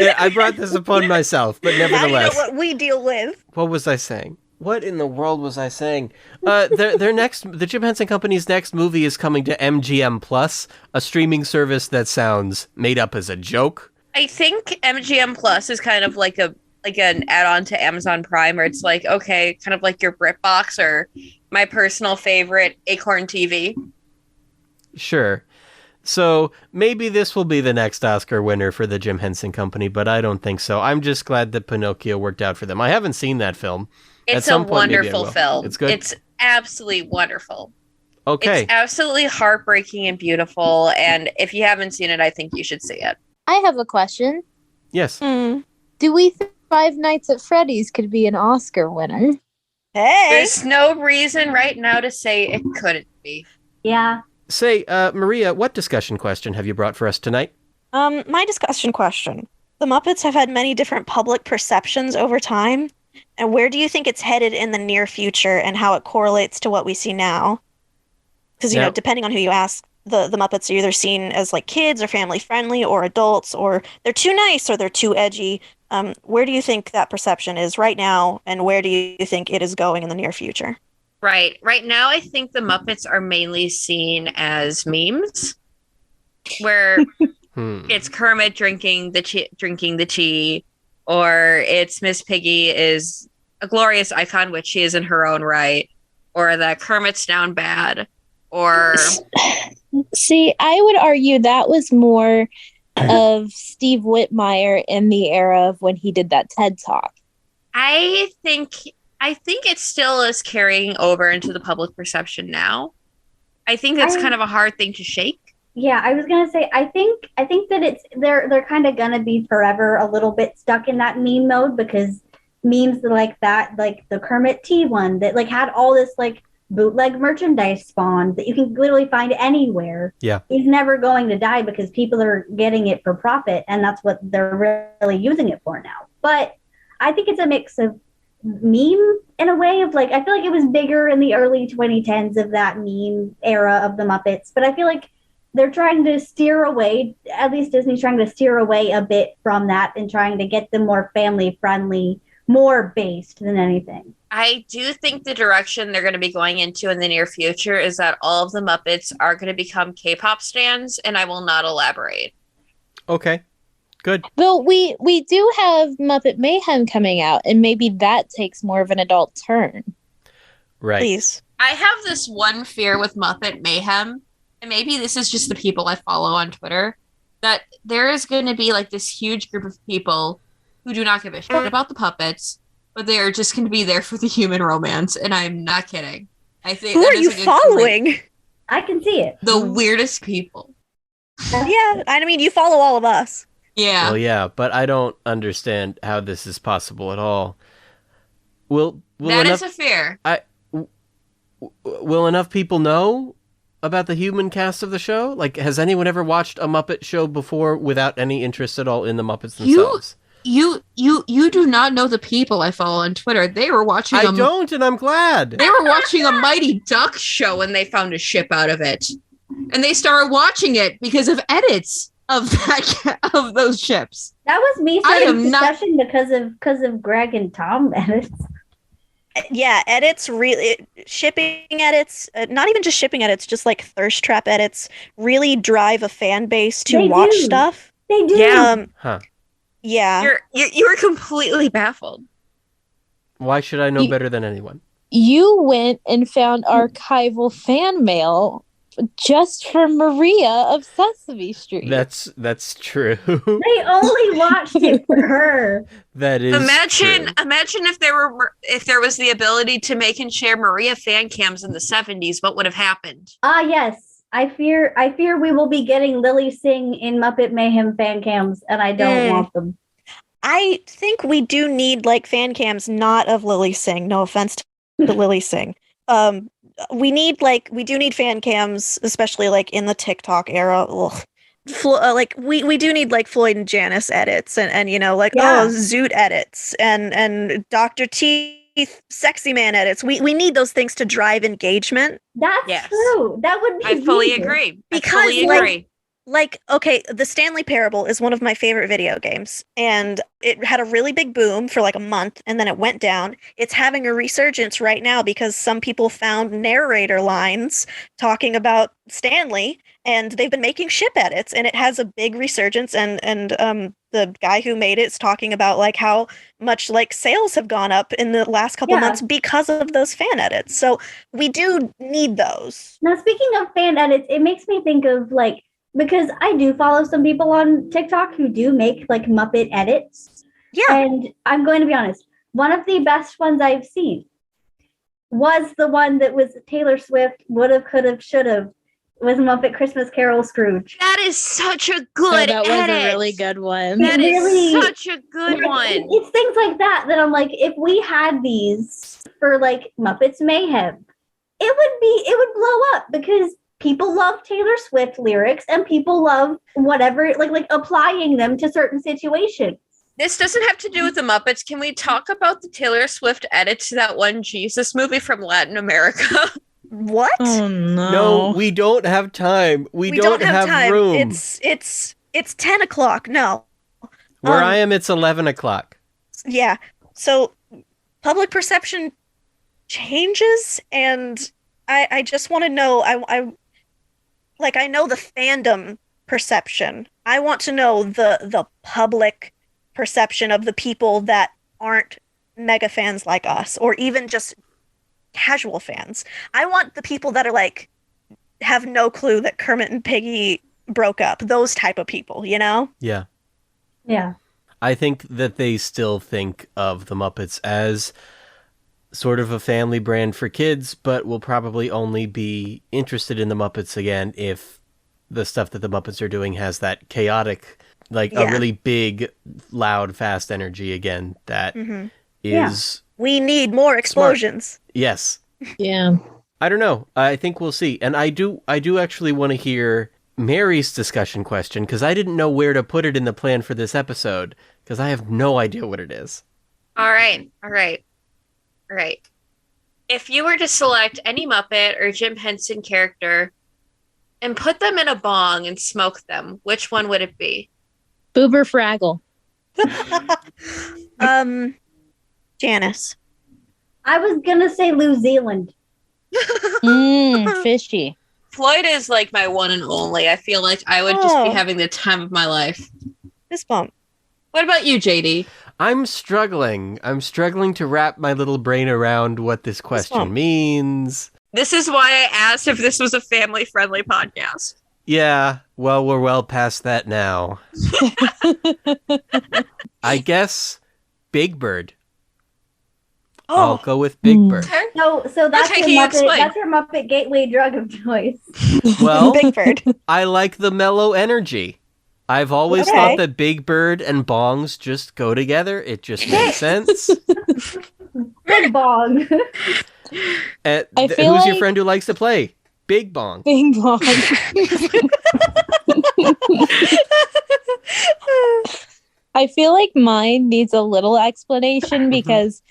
Yeah, I brought this upon myself, but nevertheless. Now you know what we deal with. What was I saying? What in the world was I saying? The Jim Henson Company's next movie is coming to MGM Plus, a streaming service that sounds made up as a joke. I think MGM Plus is kind of like an add-on to Amazon Prime, where it's like, okay, kind of like your BritBox or my personal favorite, Acorn TV. Sure. So maybe this will be the next Oscar winner for the Jim Henson Company, but I don't think so. I'm just glad that Pinocchio worked out for them. I haven't seen that film. It's a wonderful film. It's good. It's absolutely wonderful. Okay. It's absolutely heartbreaking and beautiful. And if you haven't seen it, I think you should see it. I have a question. Yes. Do we think Five Nights at Freddy's could be an Oscar winner? Hey! There's no reason right now to say it couldn't be. Yeah. Say, Maria, what discussion question have you brought for us tonight? My discussion question. The Muppets have had many different public perceptions over time. And where do you think it's headed in the near future and how it correlates to what we see now? Because, you know, depending on who you ask, the Muppets are either seen as like kids or family friendly or adults, or they're too nice or they're too edgy. Where do you think that perception is right now, and where do you think it is going in the near future? Right. Right now, I think the Muppets are mainly seen as memes, where it's Kermit drinking the tea, or it's Miss Piggy is a glorious icon, which she is in her own right, or that Kermit's down bad, or... See, I would argue that was more of Steve Whitmire in the era of when he did that TED Talk. I think it still is carrying over into the public perception now. I think that's kind of a hard thing to shake. Yeah, I was gonna say I think that they're kind of gonna be forever a little bit stuck in that meme mode, because memes like that, like the Kermit tea one that like had all this like bootleg merchandise spawned that you can literally find anywhere. Yeah, he's never going to die because people are getting it for profit, and that's what they're really using it for now. But I think it's a mix of meme in a way of like, I feel like it was bigger in the early 2010s of that meme era of the Muppets, but I feel like they're trying to steer away, at least Disney's trying to steer away a bit from that and trying to get them more family friendly, more based than anything. I do think the direction they're going to be going into in the near future is that all of the Muppets are going to become K-pop stans, and I will not elaborate. Okay, good. Well, we do have Muppet Mayhem coming out, and maybe that takes more of an adult turn. Right. Please. I have this one fear with Muppet Mayhem, and maybe this is just the people I follow on Twitter, that there is going to be like this huge group of people who do not give a shit about the puppets, but they are just going to be there for the human romance, and I'm not kidding. I think who are you following? I can see it. The weirdest people. Yeah, I mean, you follow all of us. Yeah. Well, yeah, but I don't understand how this is possible at all. Will that is a fear. Will enough people know about the human cast of the show? Like, has anyone ever watched a Muppet show before without any interest at all in the Muppets themselves? You do not know the people I follow on Twitter. They were watching. I don't, and I'm glad. They were watching a Mighty Ducks show, and they found a ship out of it, and they started watching it because of edits of those ships. That was me starting discussion because of Greg and Tom edits. Yeah, edits, really, shipping edits, not even just shipping edits, just like thirst trap edits, really drive a fan base to watch stuff. They do. Yeah. Huh. Yeah. You're completely baffled. Why should I know better than anyone? You went and found archival fan mail just for Maria of Sesame Street. That's true. They only watched it for her. That is imagine true. if there was the ability to make and share Maria fan cams in the 70s, what would have happened? Yes. I fear we will be getting Lily Singh in Muppet Mayhem fan cams, and I don't want them. I think we do need like fan cams, not of Lily Singh. No offense to Lily Singh. We do need fan cams, especially like in the TikTok era. Like we do need like Floyd and Janice edits and Zoot edits and Dr. Teeth sexy man edits. We need those things to drive engagement. That's true. That would be. I fully agree. Because okay, the Stanley Parable is one of my favorite video games, and it had a really big boom for like a month, and then it went down. It's having a resurgence right now because some people found narrator lines talking about Stanley, and they've been making ship edits, and it has a big resurgence, and the guy who made it is talking about like how much like sales have gone up in the last couple months because of those fan edits. So we do need those. Now, speaking of fan edits, it makes me think of like, because I do follow some people on TikTok who do make like Muppet edits. Yeah. And I'm going to be honest, one of the best ones I've seen was the one that was Taylor Swift, would've, could've, should've, was Muppet Christmas Carol Scrooge. That is such a good that edit. was a really good one. That really, is such a good one. It's things like that I'm like, if we had these for like Muppets Mayhem, it would blow up because people love Taylor Swift lyrics and people love whatever, like applying them to certain situations. This doesn't have to do with the Muppets. Can we talk about the Taylor Swift edit to that one Jesus movie from Latin America? What? Oh no. No, we don't have time. We don't have time. room. It's 10 o'clock. No. Where I am, it's 11 o'clock. Yeah. So public perception changes, and I just want to know, I know the fandom perception. I want to know the public perception of the people that aren't mega fans like us, or even just casual fans. I want the people that are like, have no clue that Kermit and Piggy broke up. Those type of people, you know? Yeah. Yeah. I think that they still think of the Muppets as sort of a family brand for kids, but will probably only be interested in the Muppets again if the stuff that the Muppets are doing has that chaotic, a really big, loud, fast energy again that is... We need more explosions. Smart. Yes. Yeah. I don't know. I think we'll see. And I do actually want to hear Mary's discussion question, because I didn't know where to put it in the plan for this episode, because I have no idea what it is. All right. If you were to select any Muppet or Jim Henson character and put them in a bong and smoke them, which one would it be? Boober Fraggle. Janice. I was gonna say New Zealand. Fishy. Floyd is like my one and only. I feel like I would just be having the time of my life. Fist bump. What about you, JD? I'm struggling to wrap my little brain around what this question means. This is why I asked if this was a family-friendly podcast. Yeah, well, we're well past that now. I guess Big Bird. I'll go with Big Bird. So that's your Muppet gateway drug of choice. Well, Big Bird. I like the mellow energy. I've always thought that Big Bird and bongs just go together. It just makes sense. Big bong. Who's your friend who likes to play? Big Bong. Bing bong. I feel like mine needs a little explanation because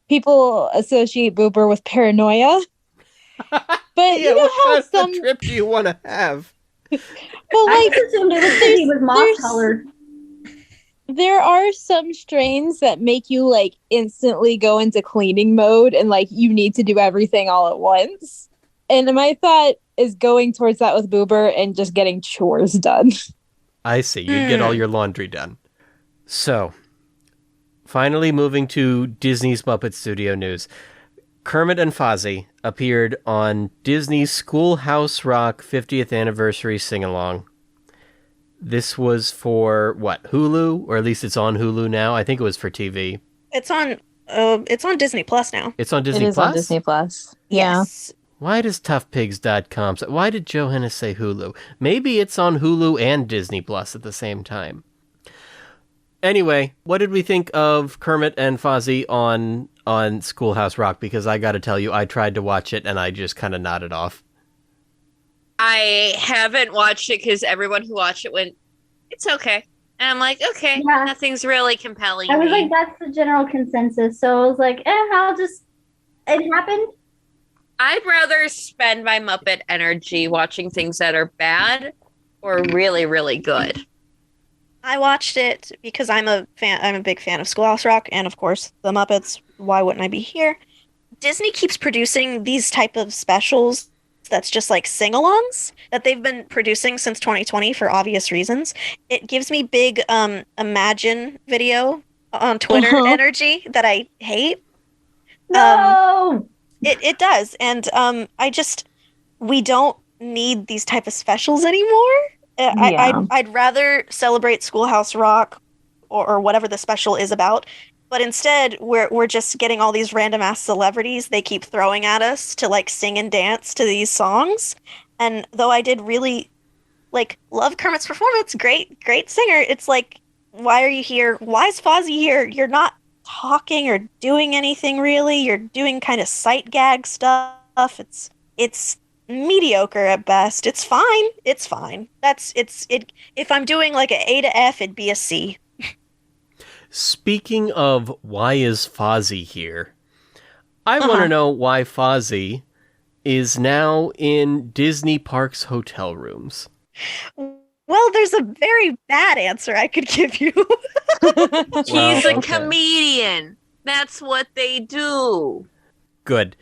people associate Boober with paranoia. But you know how some trip do you want to have? But I assumed it was because he was moss colored. There are some strains that make you like instantly go into cleaning mode and like you need to do everything all at once. And my thought is going towards that with Boober and just getting chores done. I see. You get all your laundry done. So, finally moving to Disney's Muppet Studio news. Kermit and Fozzie appeared on Disney's Schoolhouse Rock 50th Anniversary Sing-Along. This was for, what, Hulu? Or at least it's on Hulu now. I think it was for TV. It's on Disney Plus now. It's on Disney Plus? It is on Disney Plus. Yeah. Yes. Why does ToughPigs.com... Why did Johannes say Hulu? Maybe it's on Hulu and Disney Plus at the same time. Anyway, what did we think of Kermit and Fozzie on Schoolhouse Rock? Because I gotta tell you, I tried to watch it and I just kind of nodded off. I haven't watched it because everyone who watched it went, it's okay. And I'm like, okay, nothing's really compelling I was me. like, that's the general consensus. So I was like, it happened. I'd rather spend my Muppet energy watching things that are bad or really, really good. I watched it because I'm a big fan of Schoolhouse Rock and, of course, the Muppets. Why wouldn't I be here? Disney keeps producing these type of specials that's just like sing-alongs that they've been producing since 2020 for obvious reasons. It gives me big Imagine video on Twitter energy that I hate. No! It does. And we don't need these type of specials anymore. I'd rather celebrate Schoolhouse Rock or whatever the special is about, but instead we're just getting all these random ass celebrities they keep throwing at us to like sing and dance to these songs. And though I did really love Kermit's performance, great singer, it's like, why are you here? Why is Fozzie here? You're not talking or doing anything really. You're doing kind of sight gag stuff. It's mediocre at best. It's fine. If I'm doing like an A to F, it'd be a C. Speaking of why is Fozzie here, I want to know why Fozzie is now in Disney Parks hotel rooms. Well, there's a very bad answer I could give you. He's a comedian. That's what they do. Good.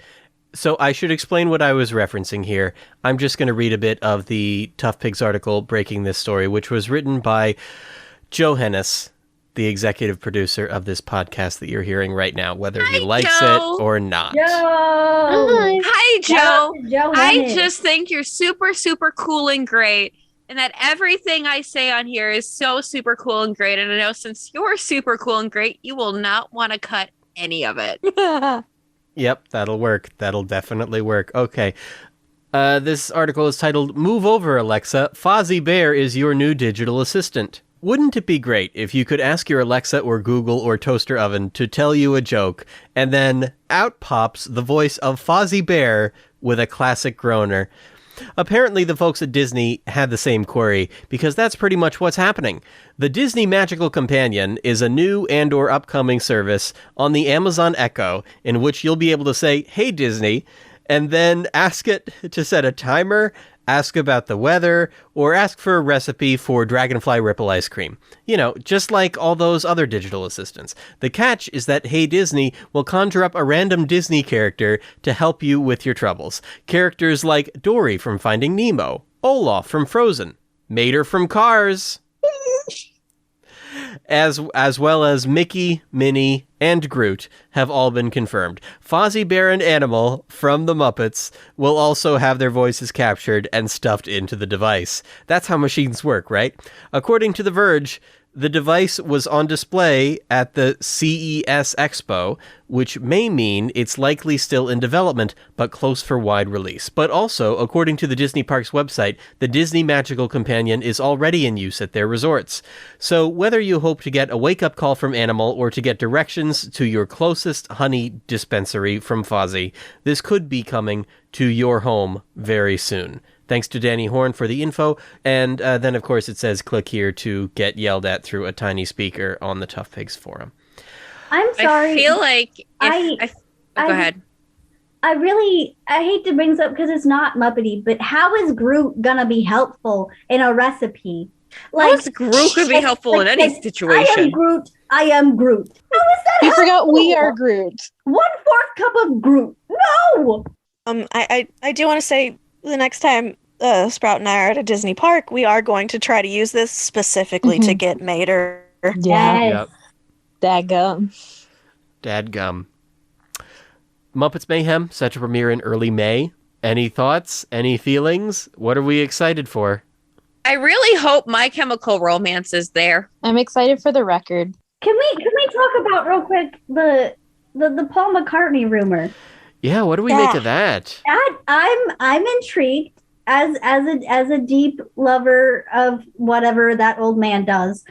So I should explain what I was referencing here. I'm just going to read a bit of the ToughPigs article breaking this story, which was written by Joe Hennis, the executive producer of this podcast that you're hearing right now, whether he likes it or not. Joe! Hi, Joe. Joe I Hennis. just think you're super, super cool and great. And that everything I say on here is so super cool and great. And I know since you're super cool and great, you will not want to cut any of it. Yep, that'll work. That'll definitely work. Okay. This article is titled, Move Over, Alexa. Fozzie Bear is your new digital assistant. Wouldn't it be great if you could ask your Alexa or Google or toaster oven to tell you a joke, and then out pops the voice of Fozzie Bear with a classic groaner? Apparently, the folks at Disney had the same query, because that's pretty much what's happening. The Disney Magical Companion is a new and or upcoming service on the Amazon Echo, in which you'll be able to say, "Hey Disney," and then ask it to set a timer, ask about the weather, or ask for a recipe for Dragonfly Ripple ice cream. You know, just like all those other digital assistants. The catch is that Hey Disney will conjure up a random Disney character to help you with your troubles. Characters like Dory from Finding Nemo, Olaf from Frozen, Mater from Cars, as well as Mickey, Minnie, and Groot have all been confirmed. Fozzie Bear and Animal from the Muppets will also have their voices captured and stuffed into the device. That's how machines work, right? According to The Verge, the device was on display at the CES Expo, which may mean it's likely still in development, but close for wide release. But also, according to the Disney Parks website, the Disney Magical Companion is already in use at their resorts. So whether you hope to get a wake-up call from Animal or to get directions to your closest honey dispensary from Fozzie, this could be coming to your home very soon. Thanks to Danny Horn for the info, and then, of course, it says click here to get yelled at through a tiny speaker on the ToughPigs forum. I'm sorry. I feel like go ahead. I hate to bring this up because it's not Muppety, but how is Groot gonna be helpful in a recipe? How's Groot could be helpful in any situation? I am Groot. How is that You helpful? forgot we are Groot. 1/4 cup of Groot. No! I do want to say the next time Sprout and I are at a Disney park, we are going to try to use this specifically to get Mater. Yeah. Yes. Dadgum. Muppets Mayhem, set to premiere in early May. Any thoughts? Any feelings? What are we excited for? I really hope My Chemical Romance is there. I'm excited for the record. Can we talk about real quick the Paul McCartney rumor? Yeah, what do we make of that? I'm intrigued as a deep lover of whatever that old man does.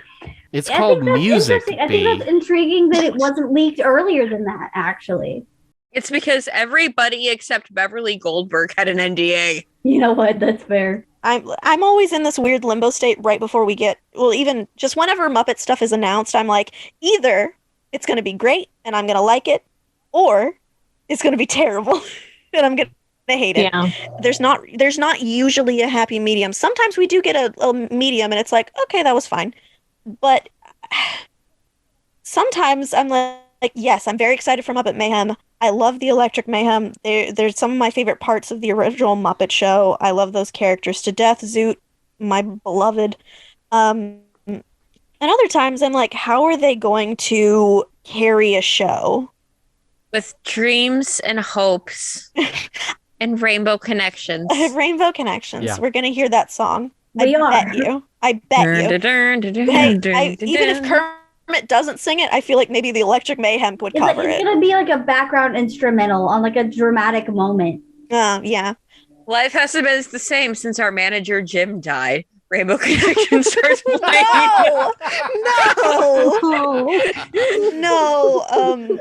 It's I called think that's Music interesting. I Bee. think that's intriguing that it wasn't leaked earlier than that, actually. It's because everybody except Beverly Goldberg had an NDA. You know what? That's fair. I'm always in this weird limbo state right before we get, well, even just whenever Muppet stuff is announced, I'm like, either it's going to be great and I'm going to like it, or it's going to be terrible and I'm going to hate it. Yeah. There's not usually a happy medium. Sometimes we do get a medium and it's like, okay, that was fine. But sometimes I'm like, yes, I'm very excited for Muppet Mayhem. I love the Electric Mayhem. They're some of my favorite parts of the original Muppet Show. I love those characters to death. Zoot, my beloved. And other times I'm like, how are they going to carry a show? With dreams and hopes and rainbow connections. Rainbow Connections. Yeah. We're going to hear that song. We are. Bet you. I bet you. Hey, even if Kermit doesn't sing it, I feel like maybe the Electric Mayhem would cover It's it. gonna be like a background instrumental on like a dramatic moment. Yeah. Life hasn't been the same since our manager Jim died. Rainbow Connection starts playing. No.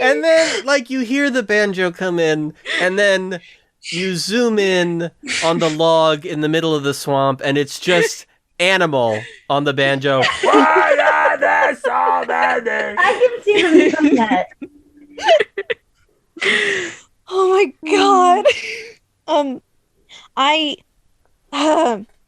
And then, like, you hear the banjo come in, and then you zoom in on the log in the middle of the swamp, and it's just Animal on the banjo. Why are there so many? I can see them doing that. Oh my god.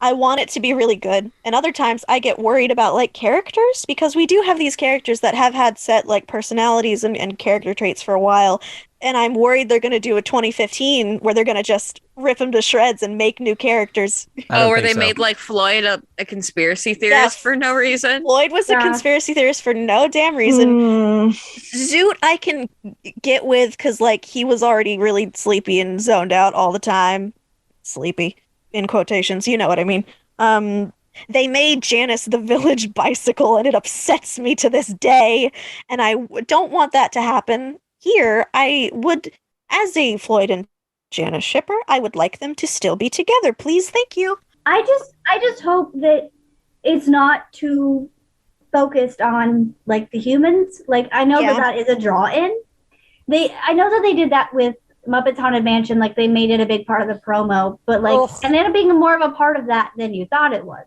I want it to be really good. And other times I get worried about like characters, because we do have these characters that have had set like personalities and character traits for a while. And I'm worried they're going to do a 2015 where they're going to just rip them to shreds and make new characters. Where they made like Floyd a conspiracy theorist for no reason. Floyd was a conspiracy theorist for no damn reason. Zoot I can get with because like he was already really sleepy and zoned out all the time. Sleepy in quotations, you know what I mean. They made Janice the village bicycle and it upsets me to this day, and I don't want that to happen here. I would, as a Floyd and Janice shipper, I would like them to still be together. Please, thank you. I just hope that it's not too focused on like the humans. Like I know that is a draw in. I know that they did that with Muppets Haunted Mansion, like they made it a big part of the promo, but like and ended up being more of a part of that than you thought it was.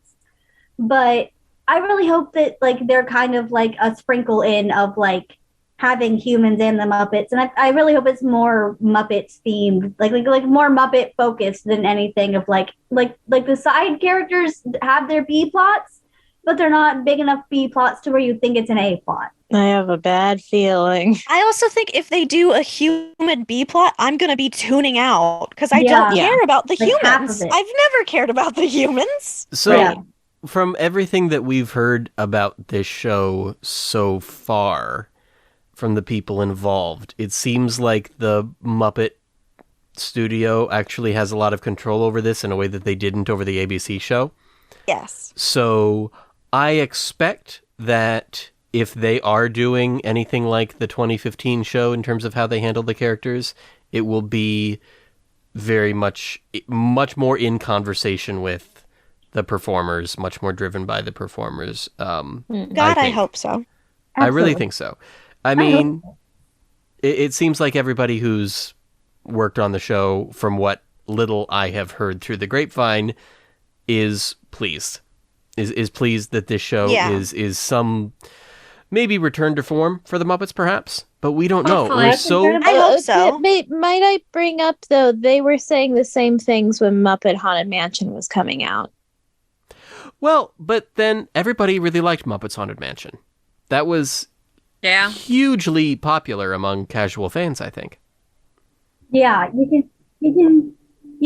But I really hope that like they're kind of like a sprinkle in of like having humans and the Muppets, and I really hope it's more Muppets themed, like more Muppet focused than anything of like the side characters have their B plots, but they're not big enough B plots to where you think it's an A plot. I have a bad feeling. I also think if they do a human B plot, I'm going to be tuning out because I don't care about the humans. I've never cared about the humans. So, from everything that we've heard about this show so far, from the people involved, it seems like the Muppet studio actually has a lot of control over this in a way that they didn't over the ABC show. Yes. So, I expect that if they are doing anything like the 2015 show in terms of how they handle the characters, it will be very much more in conversation with the performers, much more driven by the performers. I hope so. Absolutely. I really think so. I mean, it seems like everybody who's worked on the show, from what little I have heard through the grapevine, is pleased. Is pleased that this show is some maybe return to form for the Muppets, perhaps, but we don't know. I hope so. Might I bring up, though, they were saying the same things when Muppet Haunted Mansion was coming out. Well, but then everybody really liked Muppets Haunted Mansion. That was hugely popular among casual fans, I think. Yeah, you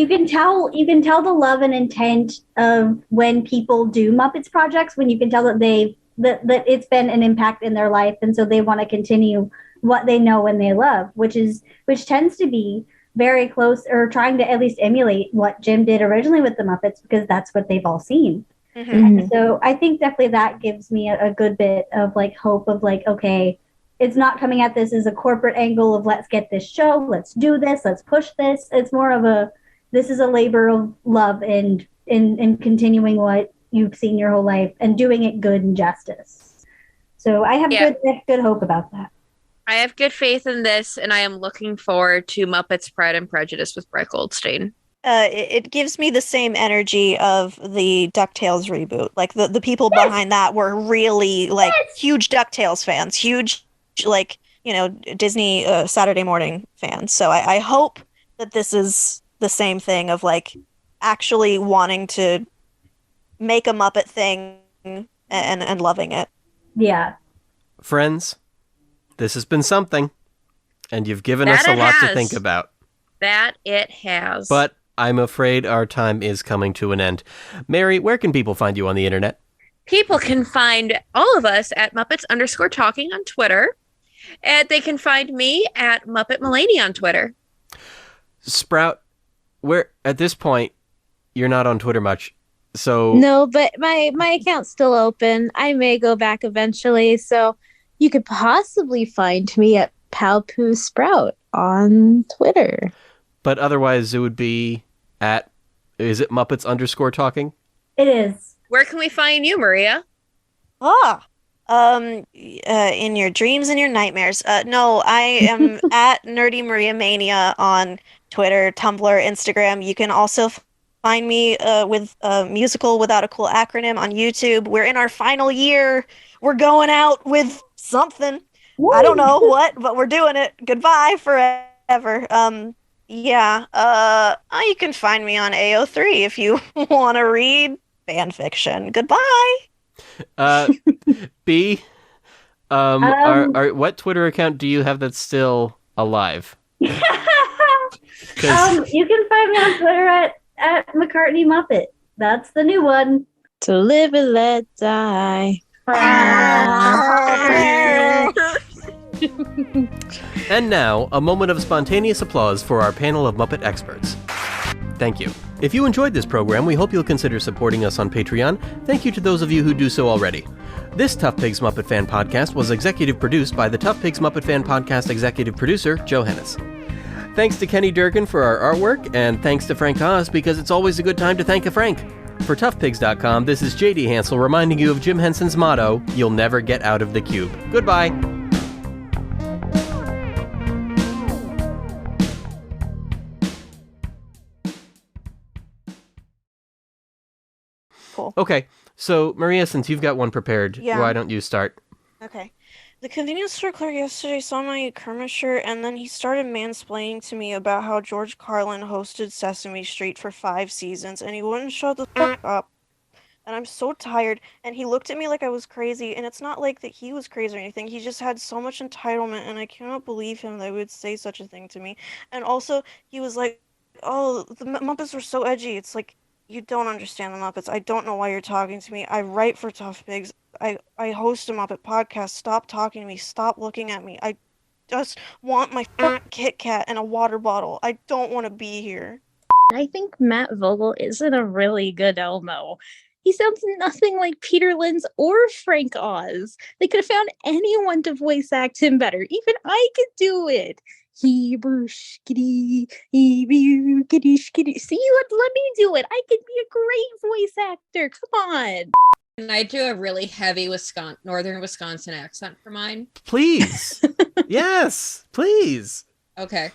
can tell the love and intent of when people do Muppets projects, when you can tell that that it's been an impact in their life, and so they want to continue what they know and they love, which tends to be very close, or trying to at least emulate what Jim did originally with the Muppets, because that's what they've all seen. And so I think definitely that gives me a good bit of like hope of like, okay, it's not coming at this as a corporate angle of let's get this show, let's do this, let's push this. It's more of this is a labor of love and continuing what you've seen your whole life and doing it good and justice. So I have good hope about that. I have good faith in this, and I am looking forward to Muppets Pride and Prejudice with Brett Goldstein. It gives me the same energy of the DuckTales reboot. Like, the people behind that were really, like, huge DuckTales fans. Huge, like, Disney Saturday morning fans. So I hope that this is the same thing of, like, actually wanting to make a Muppet thing and loving it. Yeah. Friends, this has been something, and you've given us a lot to think about. That it has. But I'm afraid our time is coming to an end. Mary, where can people find you on the internet? People can find all of us at Muppets_Talking on Twitter. And they can find me at Muppet Mulaney on Twitter. Sprout, where at this point, you're not on Twitter much. So no, but my account's still open. I may go back eventually, so you could possibly find me at Palpoo Sprout on Twitter. But otherwise, it would be at, is it Muppets_Talking? It is. Where can we find you, Maria? In your dreams and your nightmares. No, I am at Nerdy Maria Mania on Twitter, Tumblr, Instagram. You can also find me with Musical Without a Cool Acronym on YouTube. We're in our final year. We're going out with something. Woo! I don't know what, but we're doing it. Goodbye forever. You can find me on AO3 if you want to read fan fiction. Goodbye. B, what Twitter account do you have that's still alive? You can find me on Twitter at McCartney Muppet. That's the new one. To live and let die. And now, a moment of spontaneous applause for our panel of Muppet experts. Thank you. If you enjoyed this program, we hope you'll consider supporting us on Patreon. Thank you to those of you who do so already. This ToughPigs Muppet Fan Podcast was executive produced by the ToughPigs Muppet Fan Podcast executive producer, Joe Hennis. Thanks to Kenny Durgan for our artwork, and thanks to Frank Oz, because it's always a good time to thank a Frank. For ToughPigs.com, this is JD Hansel reminding you of Jim Henson's motto, "You'll never get out of the cube." Goodbye. Cool. Okay, so Maria, since you've got one prepared, why don't you start? Okay. The convenience store clerk yesterday saw my Kermit shirt, and then he started mansplaining to me about how George Carlin hosted Sesame Street for 5 seasons, and he wouldn't shut the fuck up. And I'm so tired, and he looked at me like I was crazy, and it's not like that he was crazy or anything. He just had so much entitlement, and I cannot believe him that he would say such a thing to me. And also, he was like, oh, the Muppets were so edgy. It's like, you don't understand the Muppets. I don't know why you're talking to me. I write for ToughPigs. I host a Muppet podcast. Stop talking to me. Stop looking at me. I just want my Kit Kat and a water bottle. I don't want to be here. I think Matt Vogel isn't a really good Elmo. He sounds nothing like Peter Linz or Frank Oz. They could have found anyone to voice act him better. Even I could do it. Hebrew skitty, Hebrew kitty skitty. See, let me do it. I could be a great voice actor. Come on. Can I do a really heavy northern Wisconsin accent for mine? Please. Yes, please. Okay,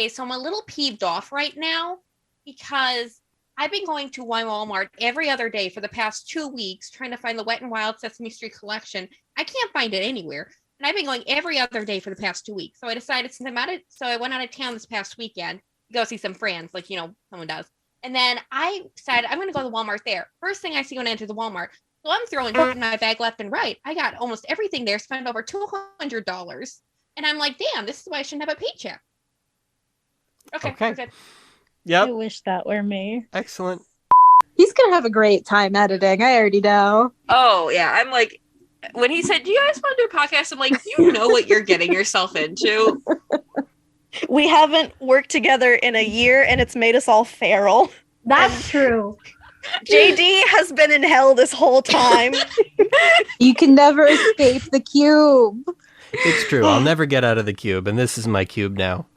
so I'm a little peeved off right now because I've been going to Walmart every other day for the past 2 weeks trying to find the Wet n Wild Sesame Street collection. I can't find it anywhere. And I've been going every other day for the past 2 weeks. So I decided so I went out of town this past weekend to go see some friends, like, someone does. And then I decided I'm going to go to Walmart there. First thing I see when I enter the Walmart. So I'm throwing junk in my bag left and right. I got almost everything there, spent over $200. And I'm like, damn, this is why I shouldn't have a paycheck. Okay. Yep. I wish that were me. Excellent. He's going to have a great time editing. I already know. Oh, yeah. I'm like, when he said, do you guys want to do a podcast? I'm like, you know what you're getting yourself into. We haven't worked together in a year, and it's made us all feral. That's true. JD has been in hell this whole time. You can never escape the cube. It's true. I'll never get out of the cube, and this is my cube now.